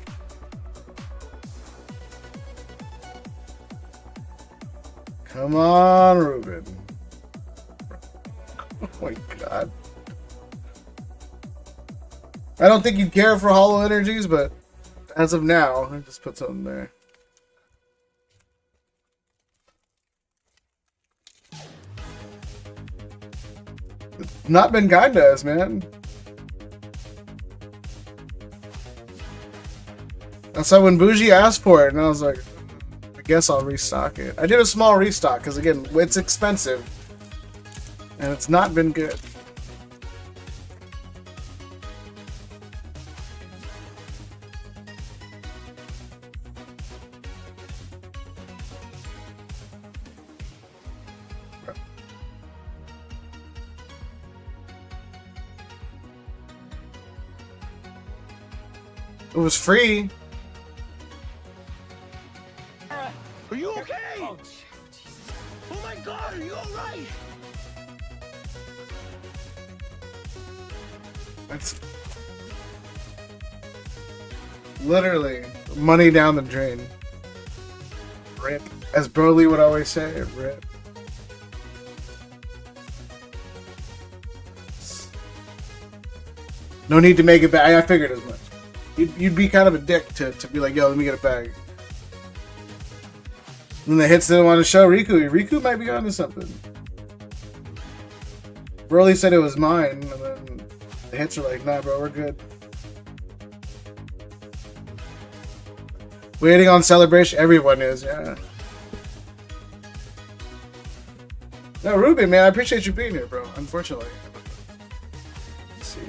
S1: Come on, Ruben. Oh my god. I don't think you'd care for Hollow Energies, but as of now, I just put something there. It's not been kind to us, man. That's why when Bougie asked for it, and I was like, I guess I'll restock it. I did a small restock, because again, it's expensive. And it's not been good. It was free.
S2: Are you okay? Oh my god, are you alright?
S1: That's literally money down the drain. Rip. As Broly would always say, rip. No need to make it back. I figured as much. You'd be kind of a dick to be like, yo, let me get a bag. And the hits didn't want to show Riku. Riku might be onto something. Broly said it was mine, and then the hits are like, nah, bro, we're good. Waiting on celebration. Everyone is, yeah. No, Ruben, man, I appreciate you being here, bro. Unfortunately. Let's see.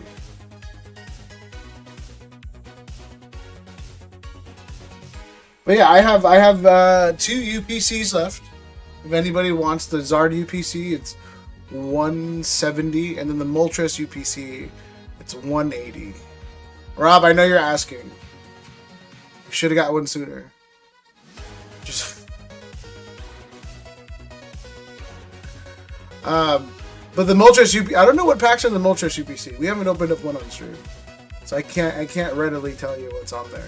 S1: But yeah, I have 2 UPCs left. If anybody wants the Zard UPC, it's 170, and then the Moltres UPC, it's 180. Rob, I know you're asking. You should have got one sooner. Just but the Moltres UPC, I don't know what packs are in the Moltres UPC. We haven't opened up one on stream, so I can't readily tell you what's on there.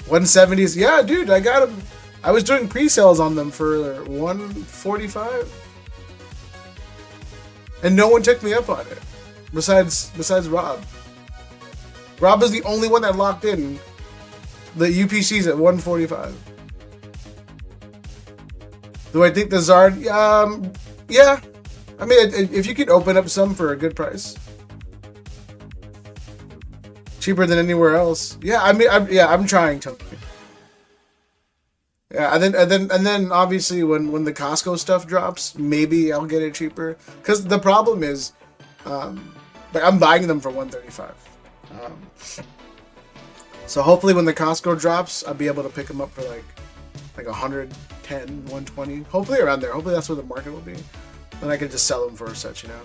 S1: 170s, yeah, dude, I got them. I was doing pre-sales on them for 145, and no one took me up on it. Besides Rob. Rob is the only one that locked in the UPCs at 145. Do I think the Zard? Yeah. I mean, if you could open up some for a good price. Cheaper than anywhere else. Yeah, I mean, I'm trying to. Yeah, Yeah, and then obviously when the Costco stuff drops, maybe I'll get it cheaper. Because the problem is, like I'm buying them for $135. So hopefully when the Costco drops, I'll be able to pick them up for like 110, 120. Hopefully around there. Hopefully that's where the market will be. Then I can just sell them for such, you know.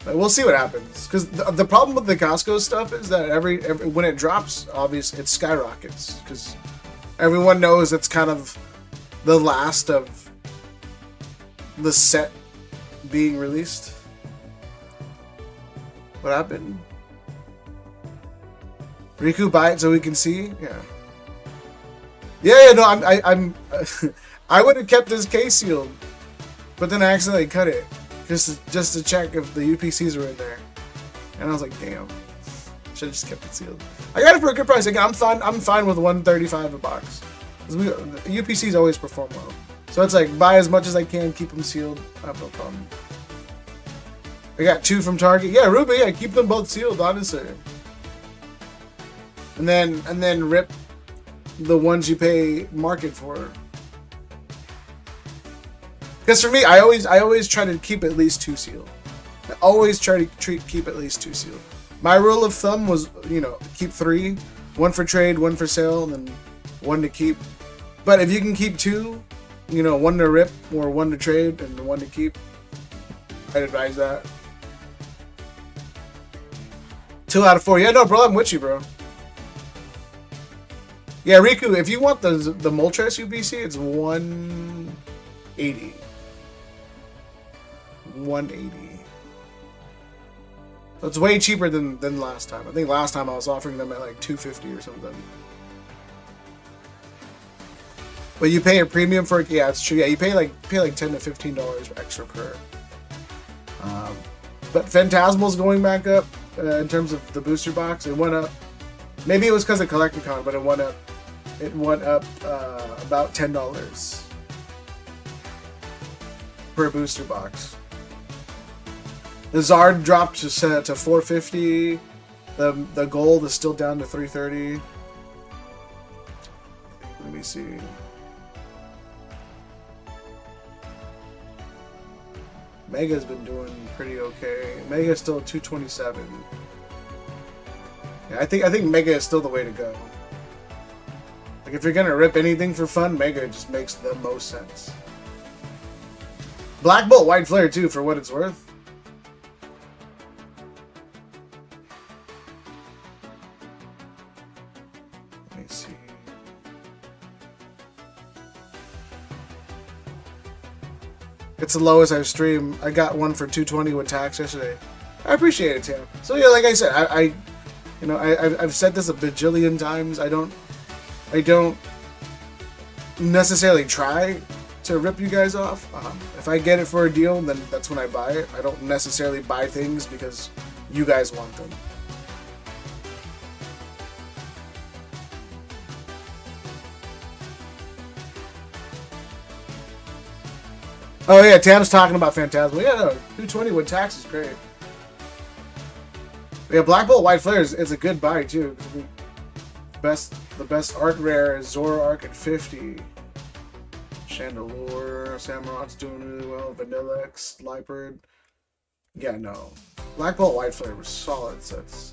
S1: But we'll see what happens. Because the problem with the Costco stuff is that every when it drops, obviously it skyrockets. Because everyone knows it's kind of the last of the set being released. What happened? Riku, buy it so we can see. Yeah. No, I'm I would have kept this case sealed, but then I accidentally cut it just to check if the UPCs were in there, and I was like, damn, should have just kept it sealed. I got it for a good price. Again, I'm fine with $135 a box. UPCs always perform well, so it's like buy as much as I can, keep them sealed. I have no problem. I got 2 from Target. Yeah, Ruby. Yeah, keep them both sealed, honestly. And then rip the ones you pay market for. Because for me, I always try to keep at least 2 sealed. I always try to keep at least 2 sealed. My rule of thumb was, you know, keep 3, 1 for trade, 1 for sale, and then 1 to keep. But if you can keep 2, you know, 1 to rip or 1 to trade and 1 to keep, I'd advise that. 2 out of 4. Yeah, no, bro, I'm with you, bro. Yeah, Riku, if you want the Moltres UPC, it's 180. 180. So it's way cheaper than last time. I think last time I was offering them at like 250 or something. But you pay a premium for it. Yeah, it's true. Yeah, you pay like $10 to $15 extra per. But Phantasmal's going back up in terms of the booster box. It went up. Maybe it was because of Collecticon, but it went up. It went up about $10 per booster box. The Zard dropped to $450. The gold is still down to $330. Let me see. Mega's been doing pretty okay. Mega's still $227. Yeah, I think Mega is still the way to go. Like if you're gonna rip anything for fun, Mega just makes the most sense. Black Bolt White Flare too, for what it's worth. Let me see. It's the lowest I've streamed. I got one for $220 with tax yesterday. I appreciate it, Tim. So yeah, like I said, I've said this a bajillion times. I don't necessarily try to rip you guys off. If I get it for a deal, then that's when I buy it. I don't necessarily buy things because you guys want them. Oh yeah, Tam's talking about Phantasmal. Yeah, no, 220 with tax is great. Yeah, Black Bolt White Flare is a good buy too. The best art rare is Zoroark at 50. Chandelure, Samurot's doing really well. Vanillex, Liepard. Yeah, no. Black Bolt White Flare was solid sets.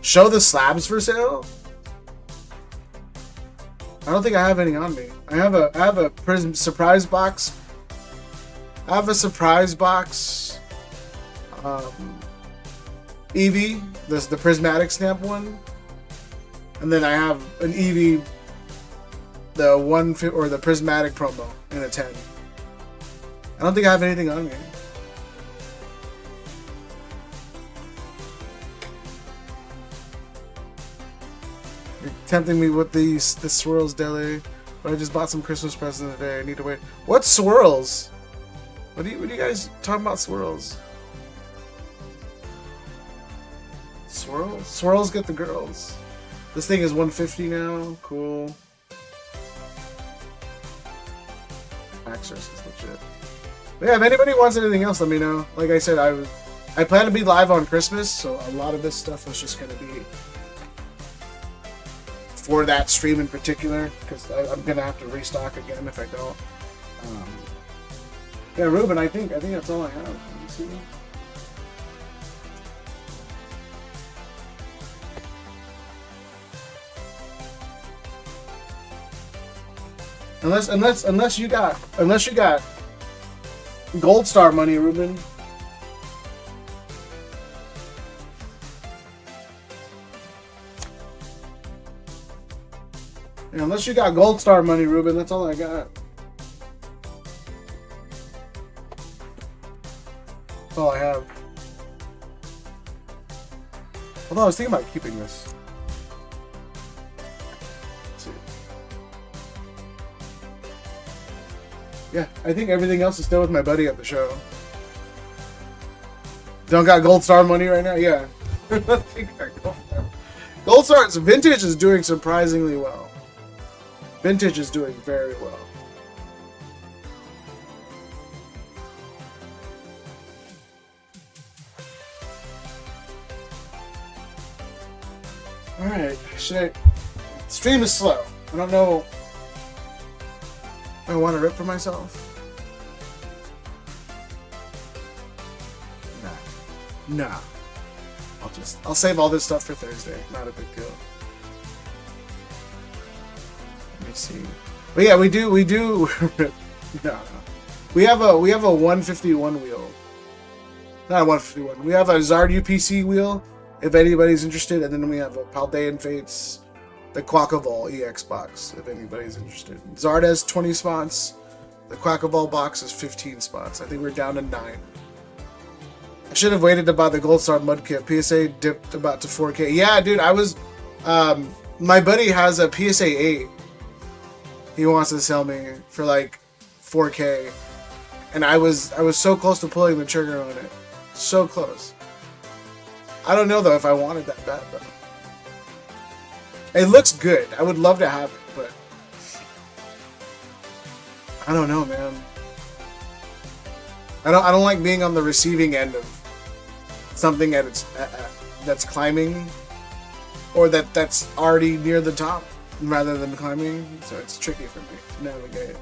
S1: Show the slabs for sale? I don't think I have any on me. I have a Prism surprise box. I have a surprise box. Eevee, the prismatic snap one, and then I have an Eevee, the the prismatic promo in a 10. I don't think I have anything on me. You're tempting me with the swirls deli, but I just bought some Christmas presents today. I need to wait. What swirls? What are you guys talking about swirls? Swirls get the girls. This thing is $150 now. Cool. Access is legit. But yeah, if anybody wants anything else, let me know. Like I said, I I plan to be live on Christmas, so a lot of this stuff was just going to be for that stream in particular, because I'm going to have to restock again if I don't. Yeah, Ruben, I think that's all I have. Let me see. Unless you got Gold Star money, Ruben. Yeah, unless you got Gold Star money, Ruben, that's all I got. That's all I have. Although I was thinking about keeping this. Let's see. Yeah, I think everything else is still with my buddy at the show. Don't got Gold Star money right now? Yeah. Gold Star's Vintage is doing surprisingly well. Vintage is doing very well. Alright, stream is slow. I don't know. I want to rip for myself. Nah. I'll save all this stuff for Thursday. Not a big deal. Let me see. But yeah, we do no. We have a 151 wheel. Not a 151. We have a Zard UPC wheel, if anybody's interested, and then we have a Paldean Fates, the Quackavol EX box, if anybody's interested. Zard has 20 spots. The Quackavol box is 15 spots. I think we're down to 9. I should have waited to buy the Gold Star Mud Kit. PSA dipped about to 4K. Yeah, dude, I was... my buddy has a PSA 8. He wants to sell me for like 4K. And I was so close to pulling the trigger on it. So close. I don't know, though, if I wanted that bad, though. It looks good. I would love to have it, but... I don't know, man. I don't like being on the receiving end of something that's climbing, or that's already near the top rather than climbing, so it's tricky for me to navigate.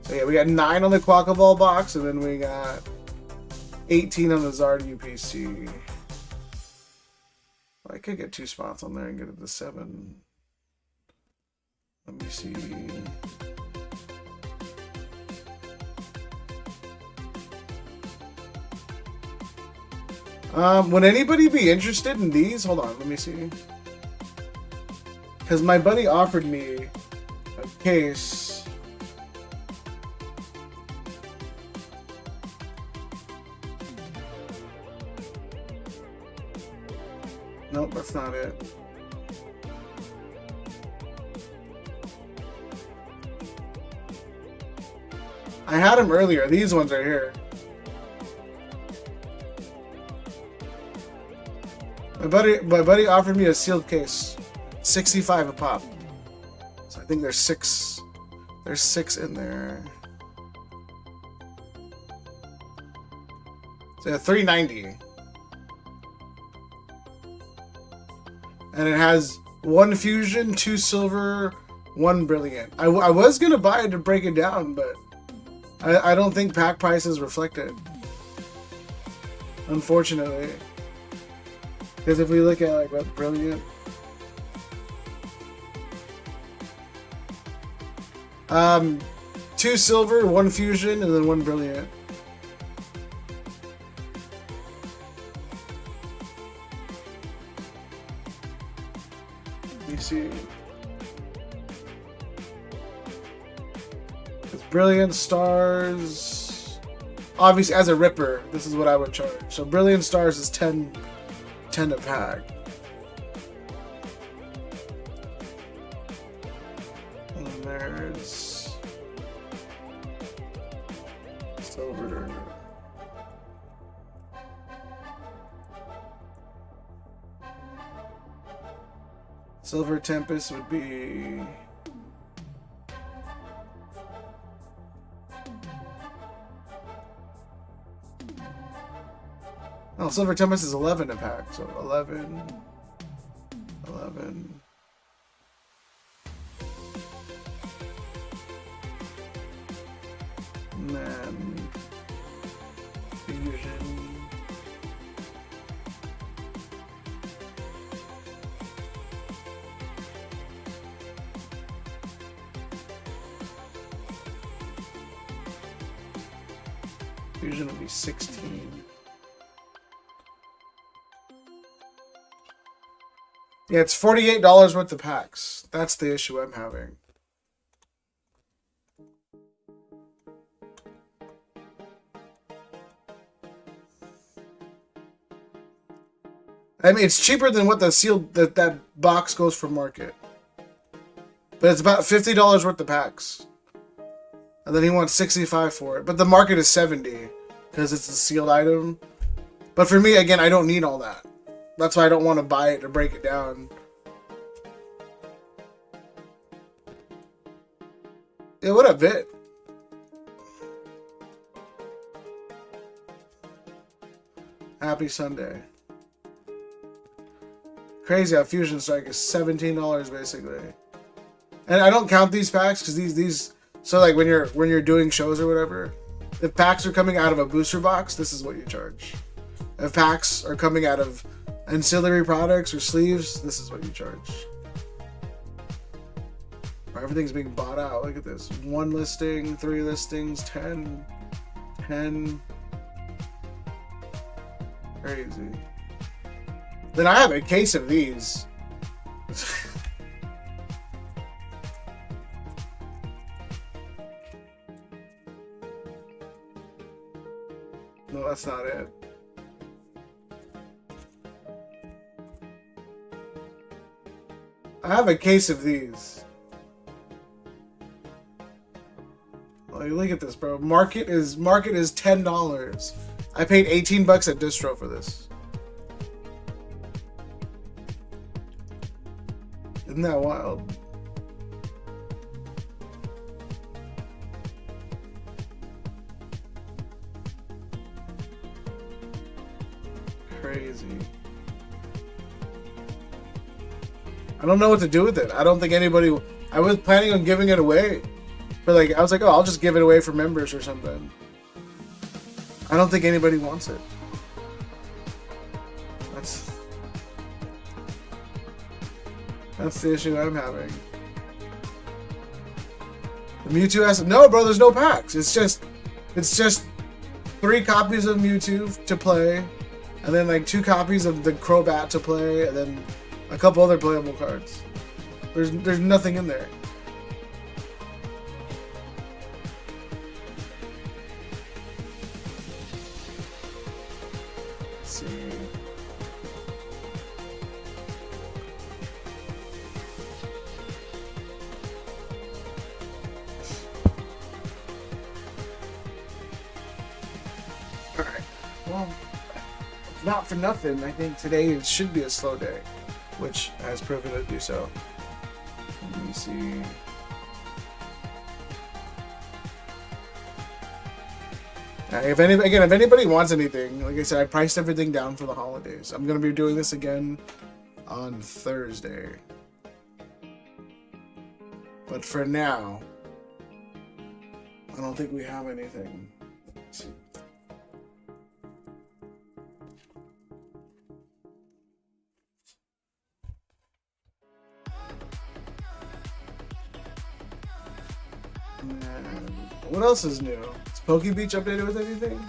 S1: So yeah, we got 9 on the Quackavol box, and then we got 18 on the Zard UPC. I could get 2 spots on there and get it to 7. Let me see. Would anybody be interested in these? Hold on, let me see. Because my buddy offered me a case. Nope, that's not it. I had them earlier. These ones are here. My buddy offered me a sealed case, 65 a pop. So I think there's 6. There's 6 in there. So $390. And it has 1 fusion, 2 silver, 1 brilliant. I was gonna buy it to break it down, but I don't think pack prices reflect it, unfortunately. Because if we look at like what brilliant, 2 silver, 1 fusion, and then 1 brilliant. Let me see. It's brilliant stars. Obviously, as a ripper, this is what I would charge. So brilliant stars is 10 a pack. And then there's silver. Silver Tempest would be Oh, Silver Tempest is 11 a pack, so 11. And then Fusion. Fusion will be 16. Yeah, it's $48 worth of packs. That's the issue I'm having. I mean, it's cheaper than what the sealed that box goes for market. But it's about $50 worth of packs. And then he wants $65 for it. But the market is $70 because it's a sealed item. But for me, again, I don't need all that. That's why I don't want to buy it or break it down. Yeah, what up, Vit? Happy Sunday. Crazy how Fusion Strike is $17 basically. And I don't count these packs because these so like when you're doing shows or whatever, if packs are coming out of a booster box, this is what you charge. If packs are coming out of ancillary products or sleeves, this is what you charge. Everything's being bought out. Look at this. 1 listing, 3 listings, 10. Crazy. Then I have a case of these. No, that's not it. I have a case of these. Like, look at this, bro. Market is $10. I paid $18 at distro for this. Isn't that wild? Crazy. I don't know what to do with it. I don't think anybody... I was planning on giving it away. But like, I was like, oh, I'll just give it away for members or something. I don't think anybody wants it. That's the issue I'm having. The Mewtwo has... No, bro, there's no packs. It's just 3 copies of Mewtwo to play. And then like 2 copies of the Crobat to play. And then a couple other playable cards. There's nothing in there. Let's see. Alright. Well, it's not for nothing. I think today should be a slow day, which has proven to do so. Let me see. If anybody wants anything, like I said, I priced everything down for the holidays. I'm gonna be doing this again on Thursday. But for now, I don't think we have anything. Let's see. And what else is new? Is Poke Beach updated with anything?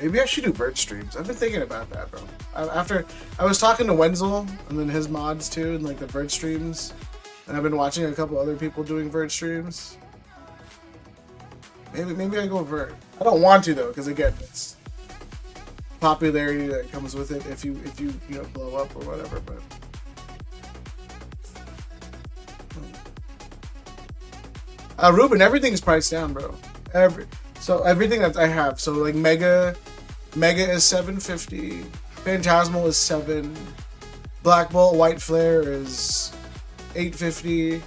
S1: Maybe I should do bird streams. I've been thinking about that, bro. After I was talking to Wenzel and then his mods too, and like the bird streams, and I've been watching a couple other people doing bird streams. Maybe I go vert. I don't want to though, because again, it's popularity that comes with it if you blow up or whatever. But Ruben, everything's priced down, bro. So everything that I have, so like Mega is $750, Phantasmal is $7, Black Bolt White Flare is $850,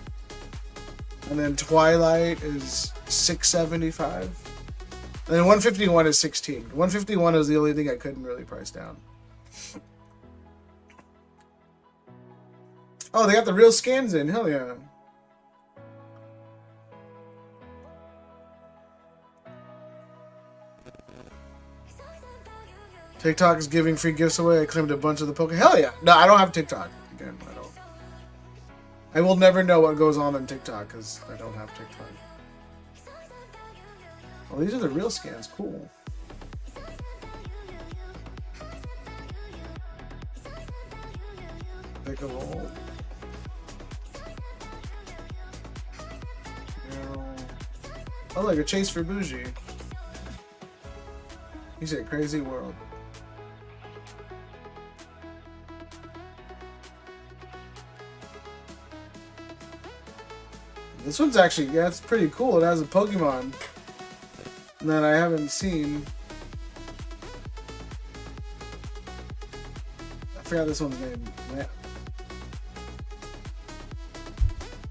S1: And then Twilight is $6.75. And then 151 is 16. 151 is the only thing I couldn't really price down. Oh, they got the real scans in. Hell yeah. TikTok is giving free gifts away. I claimed a bunch of the Poke. Hell yeah. No, I don't have TikTok. Again, I don't. I will never know what goes on TikTok because I don't have TikTok. Well, these are the real scans. Cool. Pick a roll. Oh, like a chase for bougie. He said crazy world. This one's actually, yeah, it's pretty cool. It has a Pokemon that I haven't seen. I forgot this one's name.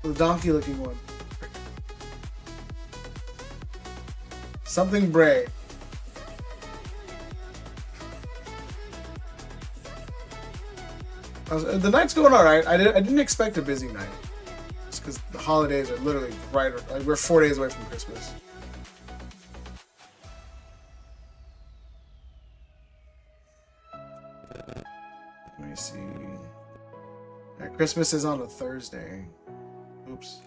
S1: The donkey looking one. Something Bray. The night's going alright. I didn't expect a busy night. Just because the holidays are literally right. Like we're 4 days away from Christmas. Let me see. Yeah, Christmas is on a Thursday. Oops.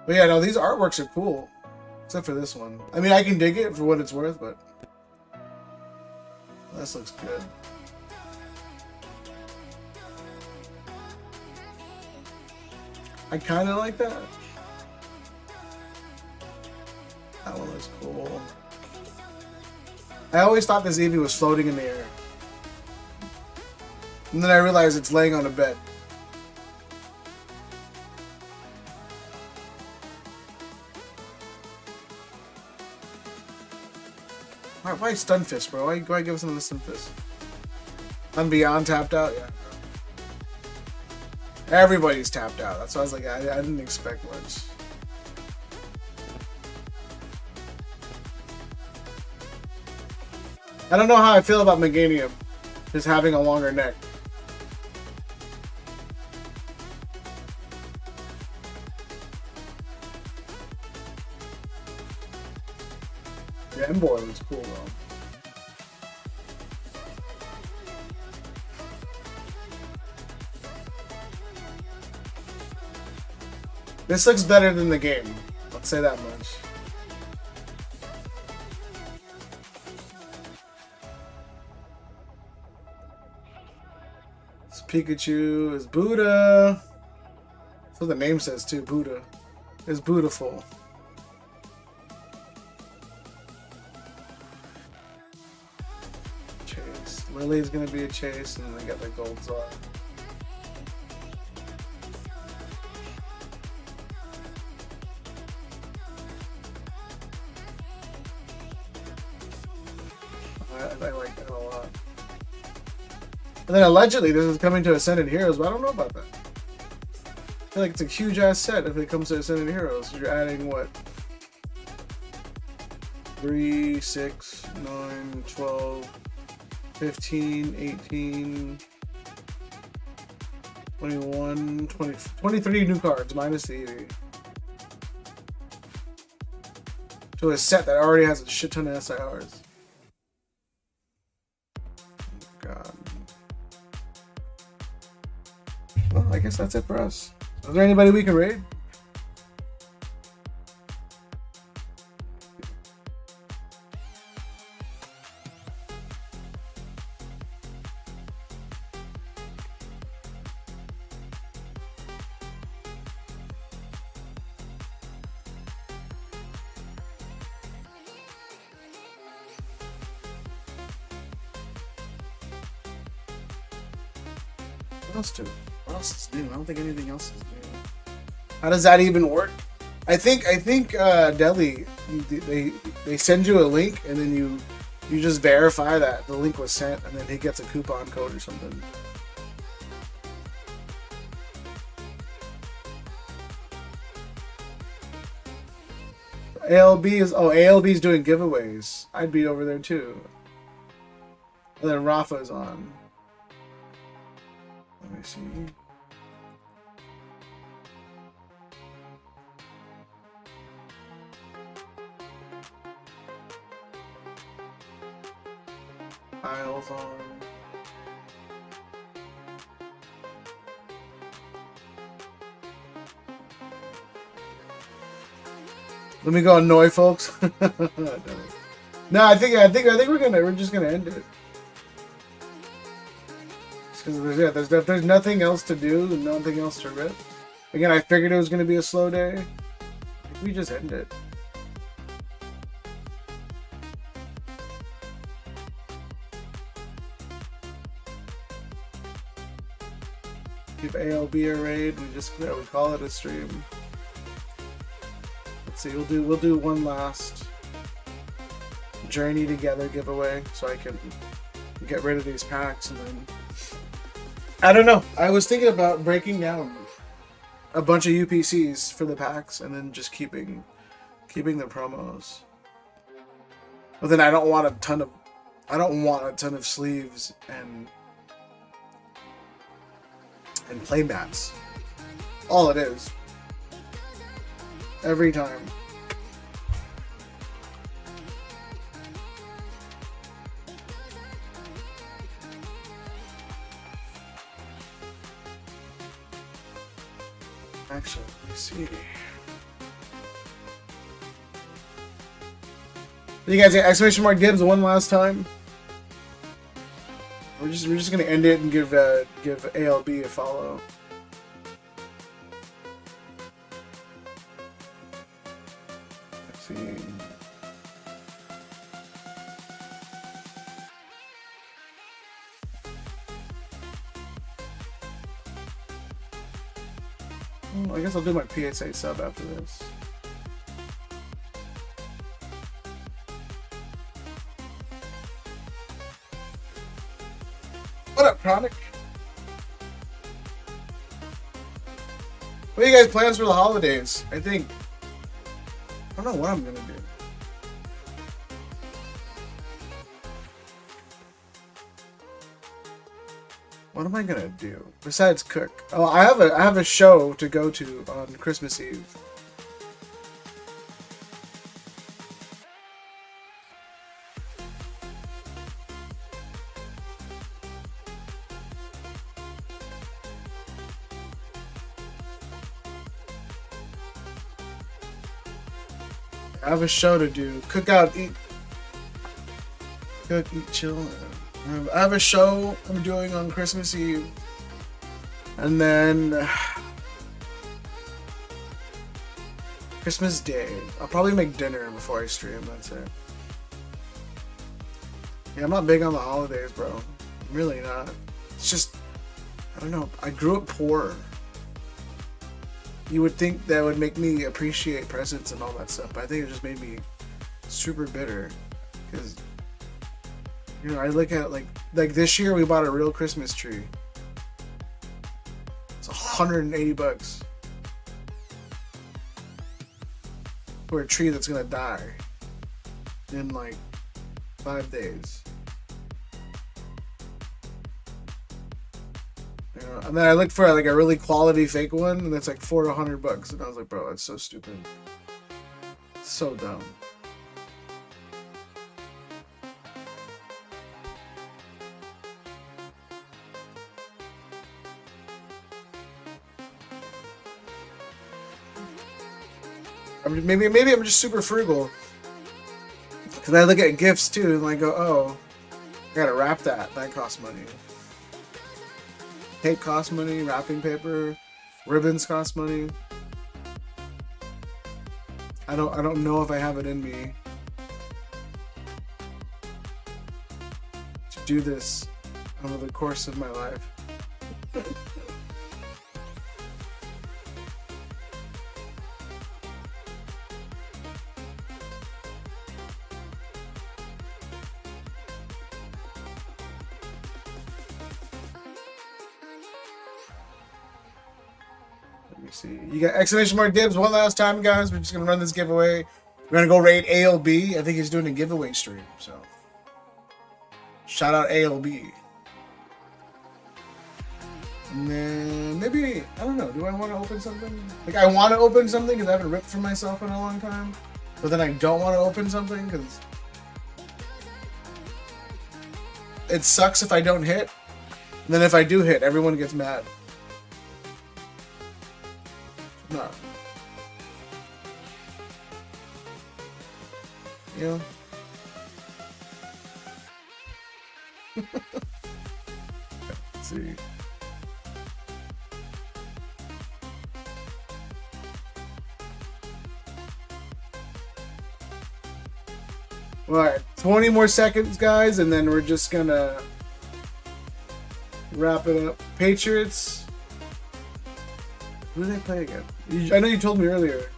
S1: But yeah, no, these artworks are cool. Except for this one. I mean, I can dig it for what it's worth, but this looks good. I kind of like that. That one looks cool. I always thought this Eevee was floating in the air. And then I realized it's laying on a bed. Why Stunfisk, bro? Why give us another Stunfisk? I'm beyond tapped out? Yeah. Everybody's tapped out. That's why I was like, I didn't expect much. I don't know how I feel about Meganium just having a longer neck. The Emboar looks cool though. This looks better than the game. Let's say that much. This Pikachu is Buddha. That's what the name says too, Buddha. It's beautiful. Chase. Lily's gonna be a chase, and then they got the gold Zelle. I like that a lot. And then allegedly this is coming to Ascended Heroes, but I don't know about that. I feel like it's a huge ass set if it comes to Ascended Heroes. You're adding what? 3, 6, 9, 12, 15, 18, 21, 20, 23 new cards minus the Eevee. To a set that already has a shit ton of SIRs. God. Well, I guess that's it for us. Is there anybody we can raid? What else is new? I don't think anything else is new. How does that even work? I think Delhi, they send you a link and then you just verify that the link was sent and then he gets a coupon code or something. ALB is ALB is doing giveaways. I'd be over there too. And then Rafa's on. Let me see. Kyle's on. Let me go annoy folks. No, I think we're just gonna end it. Because there's nothing else to do, and nothing else to rip. Again, I figured it was gonna be a slow day. We just end it. Give ALB a raid. We call it a stream. Let's see. We'll do one last journey together giveaway, so I can get rid of these packs, and then I don't know. I was thinking about breaking down a bunch of UPCs for the packs, and then just keeping the promos. But then I don't want a ton of sleeves and play mats. All it is. Every time. Actually, let me see. You guys get exclamation mark Gibbs one last time. We're just gonna end it and give ALB a follow. Let's see. Well, I guess I'll do my PSA sub after this. What up, Chronic? What are you guys' plans for the holidays? I don't know what I'm gonna do. What am I gonna do besides cook? Oh, I have a show to go to on Christmas Eve. I have a show to do. Cook, eat, chill. I have a show I'm doing on Christmas Eve. And then Christmas Day. I'll probably make dinner before I stream, that's it. Yeah, I'm not big on the holidays, bro. I'm really not. It's just, I don't know. I grew up poor. You would think that would make me appreciate presents and all that stuff, but I think it just made me super bitter. Because, you know, I look at like this year we bought a real Christmas tree. It's $180 for a tree that's gonna die in like 5 days. And then I looked for like a really quality fake one, and that's like $400 to $100, and I was like, bro, that's so stupid, so dumb. I mean, maybe I'm just super frugal, because I look at gifts too, and I go, oh, I gotta wrap that. That costs money. Tape costs money, wrapping paper, ribbons cost money. I don't know if I have it in me to do this over the course of my life. See, you got exclamation mark dibs one last time, guys. We're just gonna run this giveaway. We're gonna go raid ALB. I think he's doing a giveaway stream, so shout out ALB. And then maybe, I don't know, do I want to open something? Like, I want to open something because I haven't ripped for myself in a long time. But then I don't want to open something because it sucks if I don't hit. And then if I do hit, everyone gets mad. No. You know? Let's see. All right, 20 more seconds, guys, and then we're just gonna wrap it up. Patriots. Who do they play again? I know you told me earlier.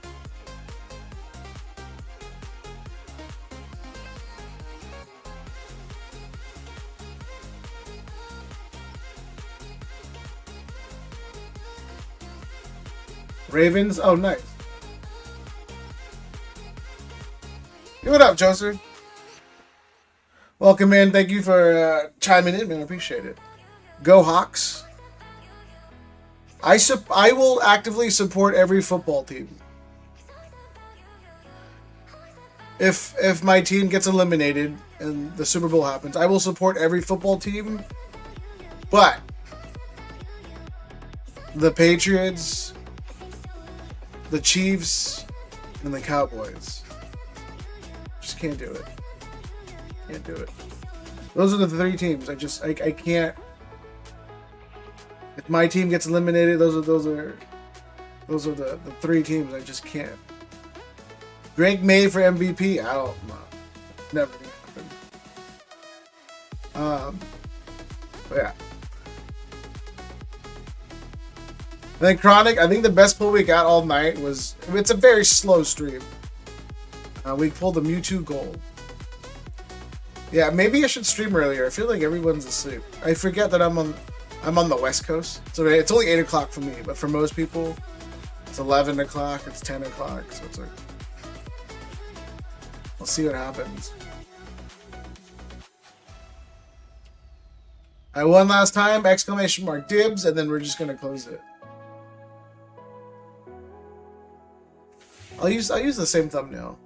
S1: Ravens? Oh, nice. Hey, what up, Joseph? Welcome, man. Thank you for chiming in, man. I appreciate it. Go Hawks. I will actively support every football team. If my team gets eliminated and the Super Bowl happens, I will support every football team. But the Patriots, the Chiefs, and the Cowboys just can't do it. Can't do it. Those are the three teams. I can't. If my team gets eliminated, those are the three teams. I just can't. Drake May for MVP. I don't know. Never gonna happen. But yeah. Then Chronic, I think the best pull we got all night was, it's a very slow stream. We pulled the Mewtwo Gold. Yeah, maybe I should stream earlier. I feel like everyone's asleep. I forget that I'm on the West Coast. So it's only 8 o'clock for me, but for most people, it's 11 o'clock, it's 10 o'clock, so it's like, we'll see what happens. I won last time, exclamation mark dibs, and then we're just gonna close it. I'll use the same thumbnail.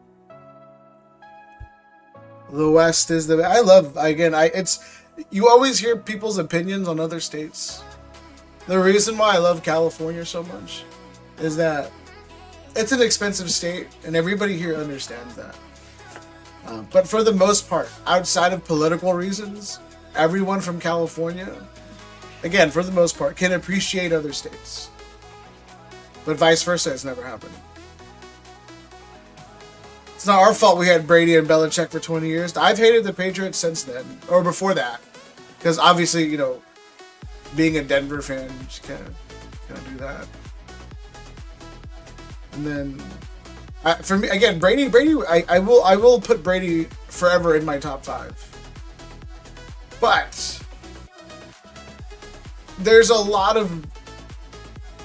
S1: The West is the. I love, again. You always hear people's opinions on other states. The reason why I love California so much is that it's an expensive state, and everybody here understands that. But for the most part, outside of political reasons, everyone from California, again, for the most part, can appreciate other states. But vice versa, it's never happened. It's not our fault we had Brady and Belichick for 20 years. I've hated the Patriots since then, or before that. Because obviously, you know, being a Denver fan, you just can't do that. And then, for me, again, Brady, I will put Brady forever in my top 5. But there's a lot of,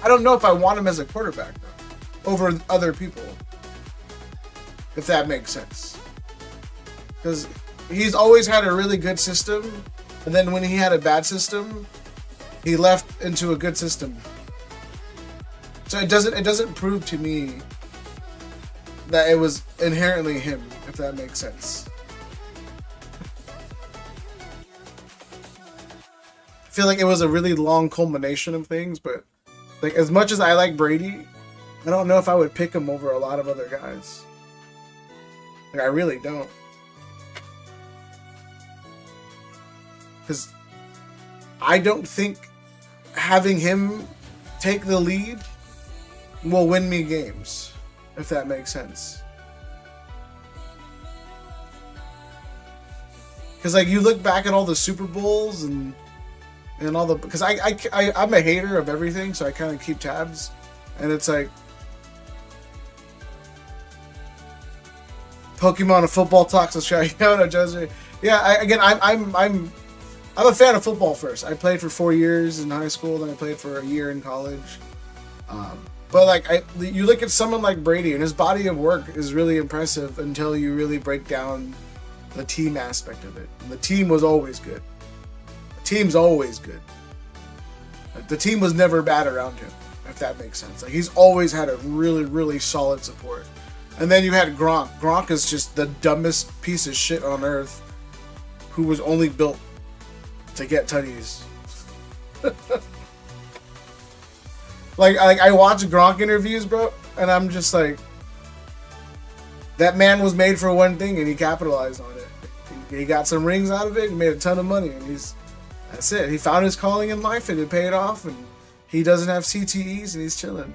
S1: I don't know if I want him as a quarterback though, over other people. If that makes sense. Because he's always had a really good system, and then when he had a bad system, he left into a good system. So it doesn't prove to me that it was inherently him, if that makes sense. I feel like it was a really long culmination of things, but like as much as I like Brady, I don't know if I would pick him over a lot of other guys. Like, I really don't. Because I don't think having him take the lead will win me games, if that makes sense. Because, like, you look back at all the Super Bowls and all the... Because I'm a hater of everything, so I kind of keep tabs. And it's like... Pokemon and football talks. Let's try it out, Jose. Yeah, I'm a fan of football first. I played for 4 years in high school, then I played for a year in college. But like you look at someone like Brady, and his body of work is really impressive until you really break down the team aspect of it. And the team was always good. The team's always good. The team was never bad around him, if that makes sense. Like he's always had a really, really solid support. And then you had Gronk. Gronk is just the dumbest piece of shit on earth, who was only built to get tutties. Like I watch Gronk interviews, bro, and I'm just like, that man was made for one thing, and he capitalized on it. He got some rings out of it, he made a ton of money, and that's it. He found his calling in life, and it paid off, and he doesn't have CTEs, and he's chilling.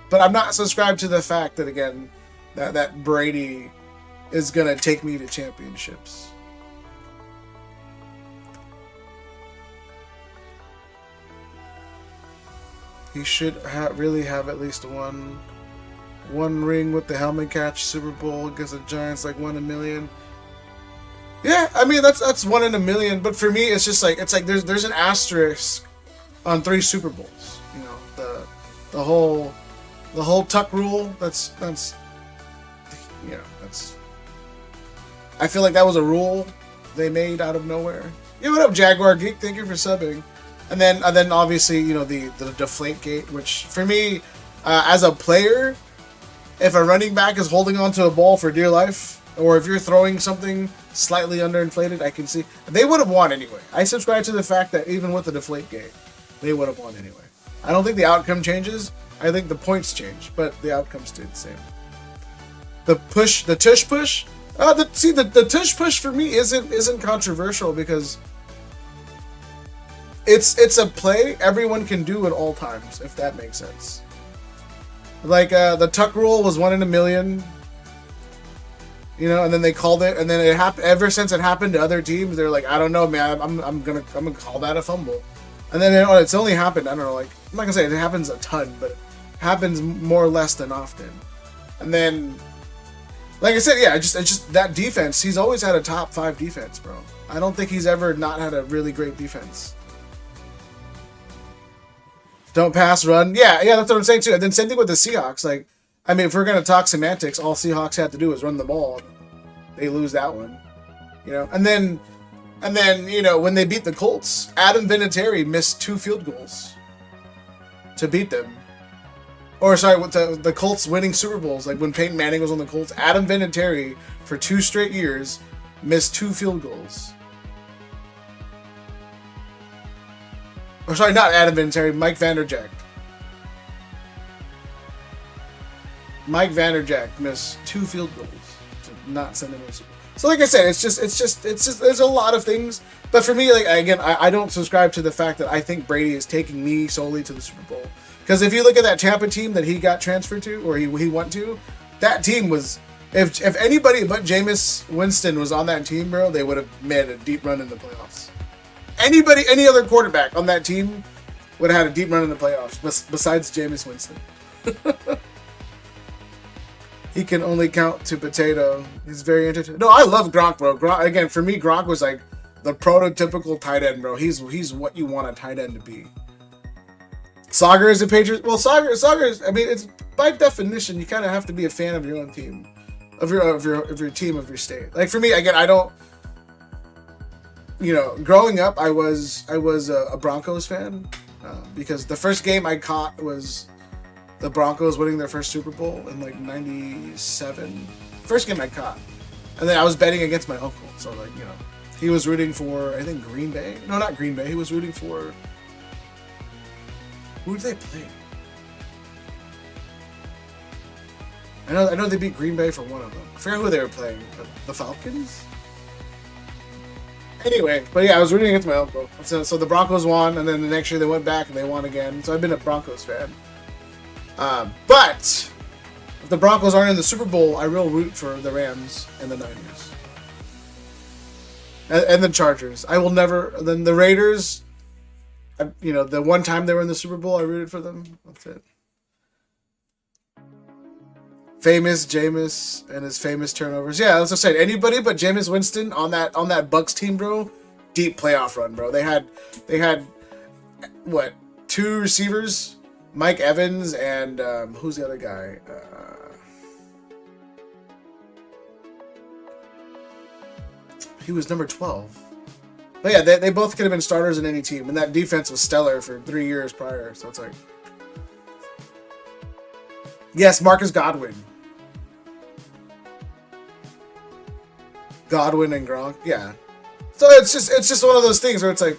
S1: But I'm not subscribed to the fact that, again, that Brady is gonna take me to championships. He should really have at least one ring with the helmet catch Super Bowl against the Giants, like 1 in a million. Yeah, I mean that's 1 in a million. But for me, it's just like there's an asterisk on 3 Super Bowls. You know, the whole tuck rule. That's you know, that's. I feel like that was a rule they made out of nowhere. Yeah, what up, Jaguar Geek? Thank you for subbing. And then obviously, you know, the deflate gate, which for me, as a player, if a running back is holding onto a ball for dear life, or if you're throwing something slightly underinflated, I can see they would have won anyway. I subscribe to the fact that even with the deflate gate, they would have won anyway. I don't think the outcome changes. I think the points change, but the outcome stayed the same. The tush push. The tush push for me isn't controversial because it's a play everyone can do at all times, if that makes sense. Like the tuck rule was 1 in a million, you know, and then they called it, and then it happened. Ever since it happened to other teams, they're like, I don't know, man, I'm gonna call that a fumble, and then it's only happened. I don't know, like I'm not gonna say it happens a ton, but it happens more or less than often. And then, like I said, yeah, it's just that defense. He's always had a top 5 defense, bro. I don't think he's ever not had a really great defense. Don't pass, run. Yeah, that's what I'm saying too. And then same thing with the Seahawks. Like, I mean, if we're gonna talk semantics, all Seahawks had to do was run the ball. They lose that one, you know. And then, you know, when they beat the Colts, Adam Vinatieri missed 2 field goals to beat them. Or sorry, with the Colts winning Super Bowls, like when Peyton Manning was on the Colts, Adam Vinatieri for 2 straight years missed 2 field goals. Or sorry, not Adam Vinatieri, Mike Vanderjagt. Mike Vanderjagt missed 2 field goals to not send him a Super Bowl. So like I said, it's just there's a lot of things. But for me, like again, I don't subscribe to the fact that I think Brady is taking me solely to the Super Bowl. Because if you look at that Tampa team that he got transferred to, or he went to, that team was, if anybody but Jameis Winston was on that team, bro, they would have made a deep run in the playoffs. Any other quarterback on that team would have had a deep run in the playoffs, besides Jameis Winston. He can only count to potato. He's very interesting. No, I love Gronk, bro. Gronk, again, for me, Gronk was like the prototypical tight end, bro. He's what you want a tight end to be. Sagar is a Patriots. Well, Sagar is. I mean, it's by definition, you kind of have to be a fan of your own team, of your team, of your state. Like for me, again, I don't. You know, growing up, I was a Broncos fan because the first game I caught was the Broncos winning their first Super Bowl in like '97. First game I caught, and then I was betting against my uncle. So like, you know, he was rooting for, I think, Green Bay. No, not Green Bay. He was rooting for, who did they play? I know they beat Green Bay for one of them. I forgot who they were playing. The Falcons. Anyway, but yeah, I was rooting against my uncle. So the Broncos won, and then the next year they went back and they won again. So I've been a Broncos fan. But if the Broncos aren't in the Super Bowl, I will root for the Rams and the Niners. And the Chargers. I will never... Then the Raiders, you know, the one time they were in the Super Bowl, I rooted for them. That's it. Famous Jameis and his famous turnovers. Yeah, as I said, anybody but Jameis Winston on that Bucks team, bro. Deep playoff run, bro. They had what, 2 receivers Mike Evans and who's the other guy? He was number 12. But yeah, they both could have been starters in any team, and that defense was stellar for 3 years prior. So it's like, yes, Marcus Godwin. Godwin and Gronk, yeah. So it's just one of those things where it's like,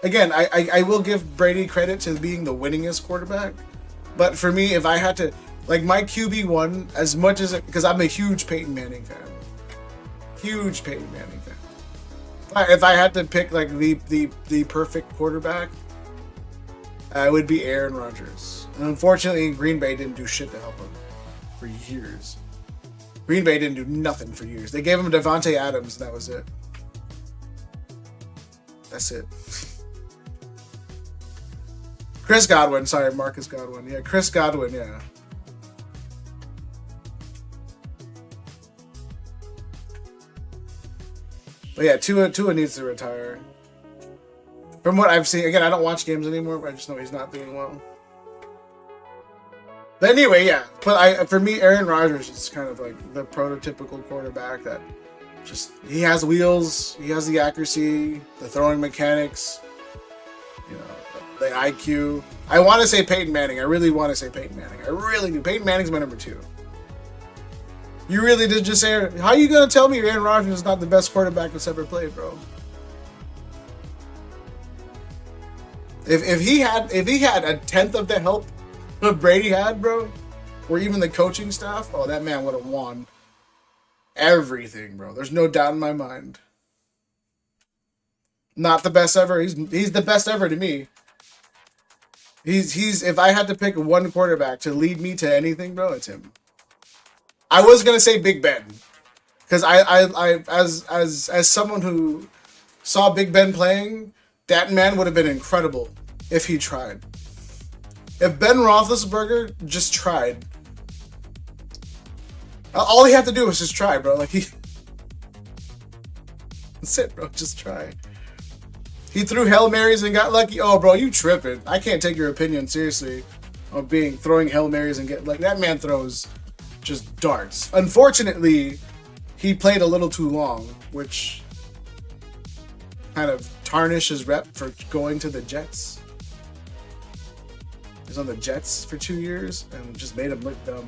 S1: again, I will give Brady credit to being the winningest quarterback, but for me, if I had to, like, my QB1, as much as it, because I'm a huge Peyton Manning fan, huge Peyton Manning fan. If I had to pick like the perfect quarterback, it would be Aaron Rodgers. And unfortunately, Green Bay didn't do shit to help him for years. Green Bay didn't do nothing for years. They gave him Devontae Adams, and that was it. That's it. Chris Godwin, sorry, Marcus Godwin. Yeah, Chris Godwin, yeah. But yeah, Tua needs to retire. From what I've seen, again, I don't watch games anymore, but I just know he's not doing well. But anyway, yeah. But for me, Aaron Rodgers is kind of like the prototypical quarterback that just, he has wheels, he has the accuracy, the throwing mechanics, you know, the IQ. I want to say Peyton Manning. I really want to say Peyton Manning. I really do. Peyton Manning's my number 2. You really did just say, how are you going to tell me Aaron Rodgers is not the best quarterback that's ever played, bro? If he had a tenth of the help that Brady had, bro, or even the coaching staff, oh, that man would have won everything, bro. There's no doubt in my mind. Not the best ever. He's the best ever to me. He's if I had to pick one quarterback to lead me to anything, bro, it's him. I was gonna say Big Ben, because I as someone who saw Big Ben playing, that man would have been incredible if he tried. If Ben Roethlisberger just tried, all he had to do was just try, bro. Like that's it, bro. Just try. He threw Hail Marys and got lucky. Oh, bro, you tripping? I can't take your opinion seriously on throwing Hail Marys and get like that man throws just darts. Unfortunately, he played a little too long, which kind of tarnished his rep for going to the Jets. He was on the Jets for 2 years and just made him look dumb.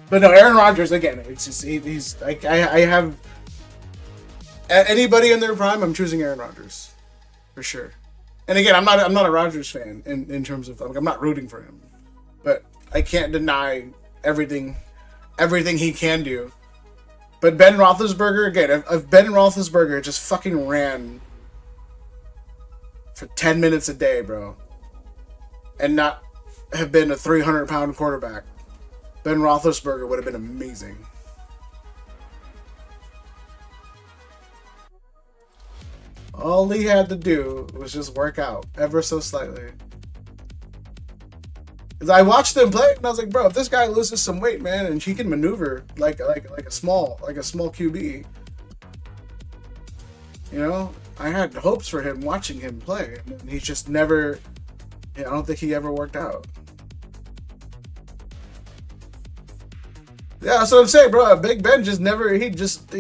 S1: But no, Aaron Rodgers, again, it's just he's like I have anybody in their prime, I'm choosing Aaron Rodgers for sure. And again, I'm not a Rodgers fan in terms of, like, I'm not rooting for him, but I can't deny everything he can do. But Ben Roethlisberger, again, if Ben Roethlisberger just fucking ran for 10 minutes a day, bro, and not have been a 300-pound quarterback, Ben Roethlisberger would have been amazing. All he had to do was just work out ever so slightly. Because I watched him play and I was like, bro, if this guy loses some weight, man, and he can maneuver like a small QB, you know, I had hopes for him watching him play, and he just never. I don't think he ever worked out. Yeah, that's what I'm saying, bro. Big Ben just never. He just.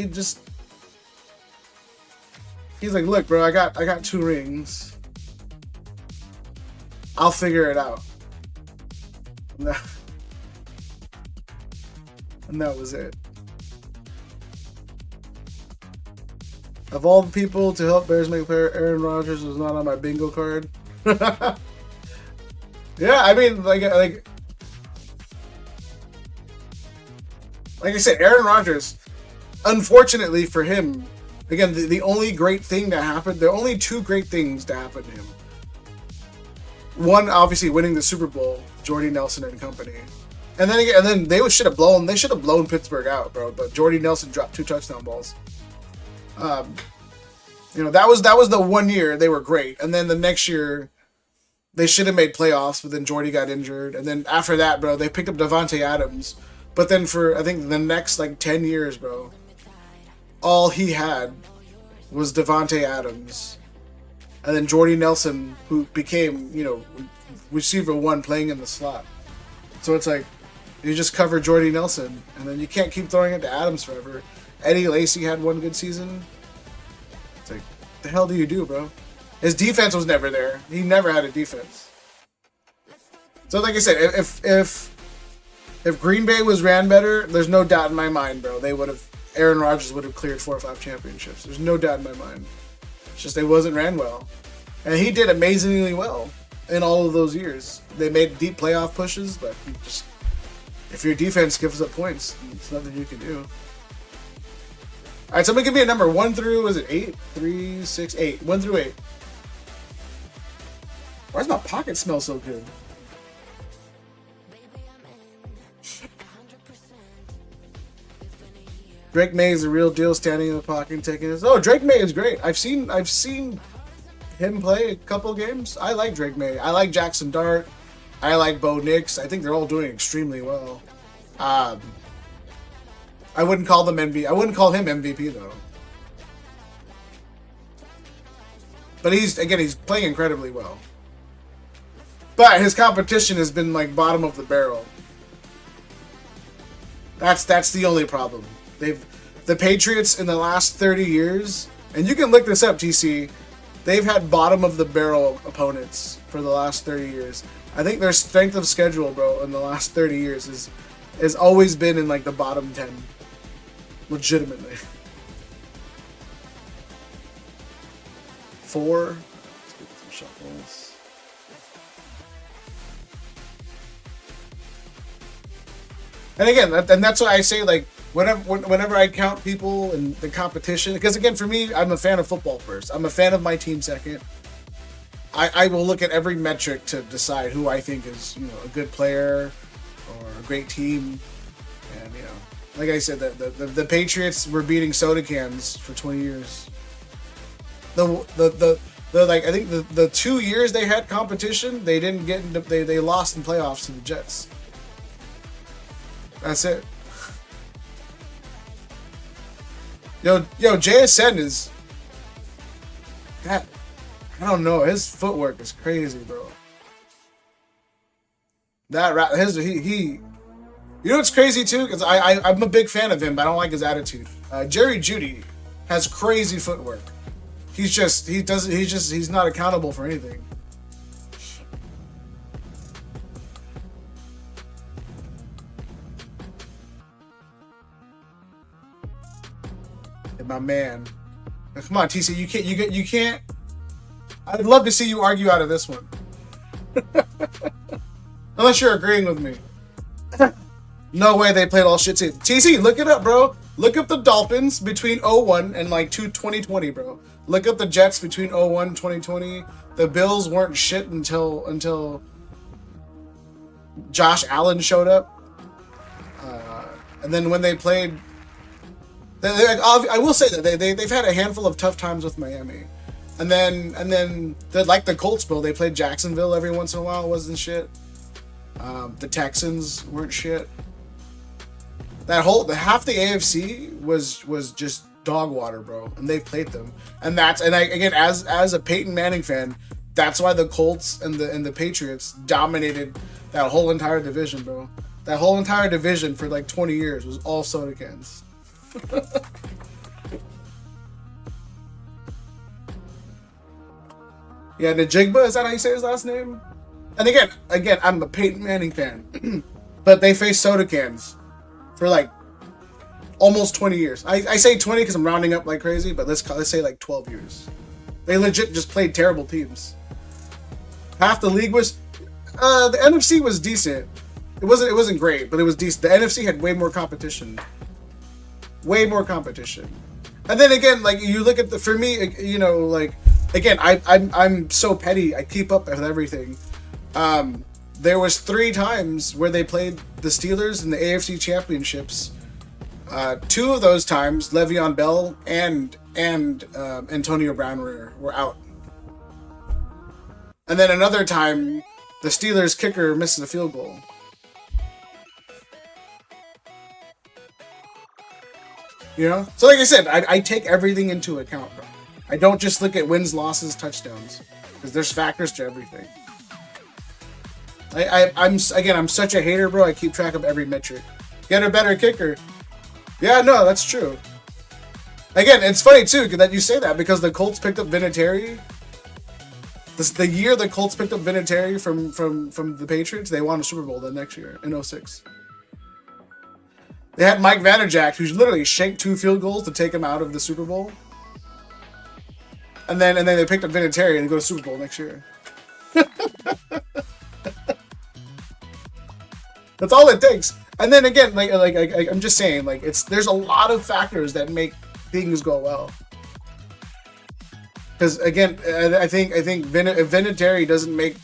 S1: He's like, look, bro, I got 2 rings. I'll figure it out. And that was it. Of all the people to help Bears make a player, Aaron Rodgers was not on my bingo card. Yeah, I mean, like I said, Aaron Rodgers, unfortunately for him, again, the only great thing that happened, there are only 2 great things to happen to him. One, obviously, winning the Super Bowl, Jordy Nelson and company. And then they should have blown Pittsburgh out, bro. But Jordy Nelson dropped 2 touchdown balls. You know, that was the one year they were great. And then the next year, they should have made playoffs, but then Jordy got injured. And then after that, bro, they picked up Devontae Adams. But then for, I think, the next, 10 years, bro, all he had was Devontae Adams and then Jordy Nelson, who became, you know, receiver one playing in the slot. So it's like, you just cover Jordy Nelson, and then you can't keep throwing it to Adams forever. Eddie Lacy had one good season. It's like, the hell do you do, bro? His defense was never there. He never had a defense. So like I said, if Green Bay was ran better, there's no doubt in my mind, bro. Aaron Rodgers would have cleared 4 or 5 championships. There's no doubt in my mind. It's just they wasn't ran well. And he did amazingly well in all of those years. They made deep playoff pushes, but just if your defense gives up points, it's nothing you can do. All right, somebody give me a number 1 through, was it 8? 3, 6, 8. 1 through 8. Why does my pocket smell so good? Drake May is a real deal, standing in the pocket and taking this. Oh, Drake May is great. I've seen him play a couple of games. I like Drake May. I like Jackson Dart. I like Bo Nix. I think they're all doing extremely well. I wouldn't call them MVP. I wouldn't call him MVP though. But he's playing incredibly well. But his competition has been like bottom of the barrel. That's the only problem. The Patriots in the last 30 years, and you can look this up, TC, they've had bottom of the barrel opponents for the last 30 years. I think their strength of schedule, bro, in the last 30 years has always been in like the bottom 10. Legitimately. 4. Let's get some shuffles. And again, that's why I say, like, whenever I count people in the competition, because again, for me, I'm a fan of football first. I'm a fan of my team second. I will look at every metric to decide who I think is, you know, a good player or a great team. And, you know, like I said, the Patriots were beating soda cans for 20 years. The like, I think the 2 years they had competition, they didn't get into, they lost in playoffs to the Jets. That's it. Yo, JSN is that. I don't know. His footwork is crazy, bro. He. You know what's crazy too? Because I'm a big fan of him, but I don't like his attitude. Jerry Jeudy has crazy footwork. He's not accountable for anything. And my man, come on, TC, you can't. I'd love to see you argue out of this one. Unless you're agreeing with me. No way they played all shit team. TC, look it up, bro. Look up the Dolphins between 01 and like 2020, bro. Look up the Jets between 01 and 2020. The Bills weren't shit until Josh Allen showed up. And then when they played, I will say that they've had a handful of tough times with Miami. And then like the Colts, bro, they played Jacksonville every once in a while. It wasn't shit. The Texans weren't shit. Half the AFC was just dog water, bro, and they played them. And again, as a Peyton Manning fan, that's why the Colts and the Patriots dominated that whole entire division, bro. That whole entire division for like 20 years was all soda cans. Yeah, Najigba, is that how you say his last name? And again, I'm a Peyton Manning fan, but they face soda cans for like almost 20 years. I say 20 because I'm rounding up like crazy, but let's say like 12 years. They legit just played terrible teams. Half the league was, the NFC was decent. It wasn't great, but it was decent. The NFC had way more competition. Way more competition. And then again, like you look at for me, you know, like again, I'm so petty. I keep up with everything. There was 3 times where they played the Steelers in the AFC Championships. 2 of those times, Le'Veon Bell and Antonio Brown were out. And then another time, the Steelers kicker misses a field goal. You know? So like I said, I take everything into account, bro. I don't just look at wins, losses, touchdowns, because there's factors to everything. I'm such a hater, bro. I keep track of every metric. Get a better kicker. Yeah, no, that's true. Again, it's funny too that you say that because the Colts picked up Vinatieri. The year the Colts picked up Vinatieri from the Patriots, they won a Super Bowl the next year in 06. They had Mike Vanderjagt, who literally shanked 2 field goals to take him out of the Super Bowl. And then they picked up Vinatieri and go to Super Bowl next year. That's all it takes. And then again, I'm just saying, like there's a lot of factors that make things go well. Because again, I think if Vinatieri doesn't make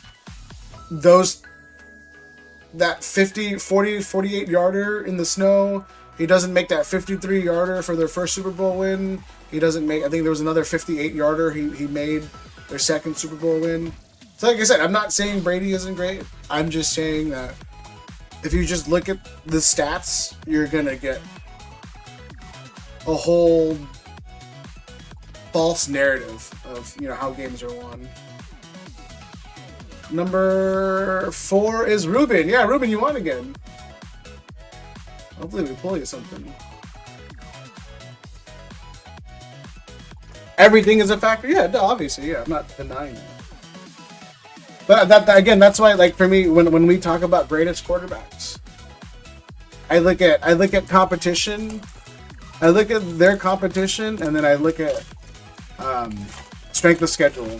S1: that 48 yarder in the snow, he doesn't make that 53 yarder for their first Super Bowl win. He doesn't make. I think there was another 58 yarder he made their second Super Bowl win. So like I said, I'm not saying Brady isn't great. I'm just saying that if you just look at the stats, you're gonna get a whole false narrative of how games are won. Number 4 is Ruben. Yeah, Ruben, you won again. Hopefully we pull you something. Everything is a factor. Yeah, no, obviously. Yeah, I'm not denying it. But that's why, like, for me, when we talk about greatest quarterbacks, I look at competition. I look at their competition, and then I look at strength of schedule.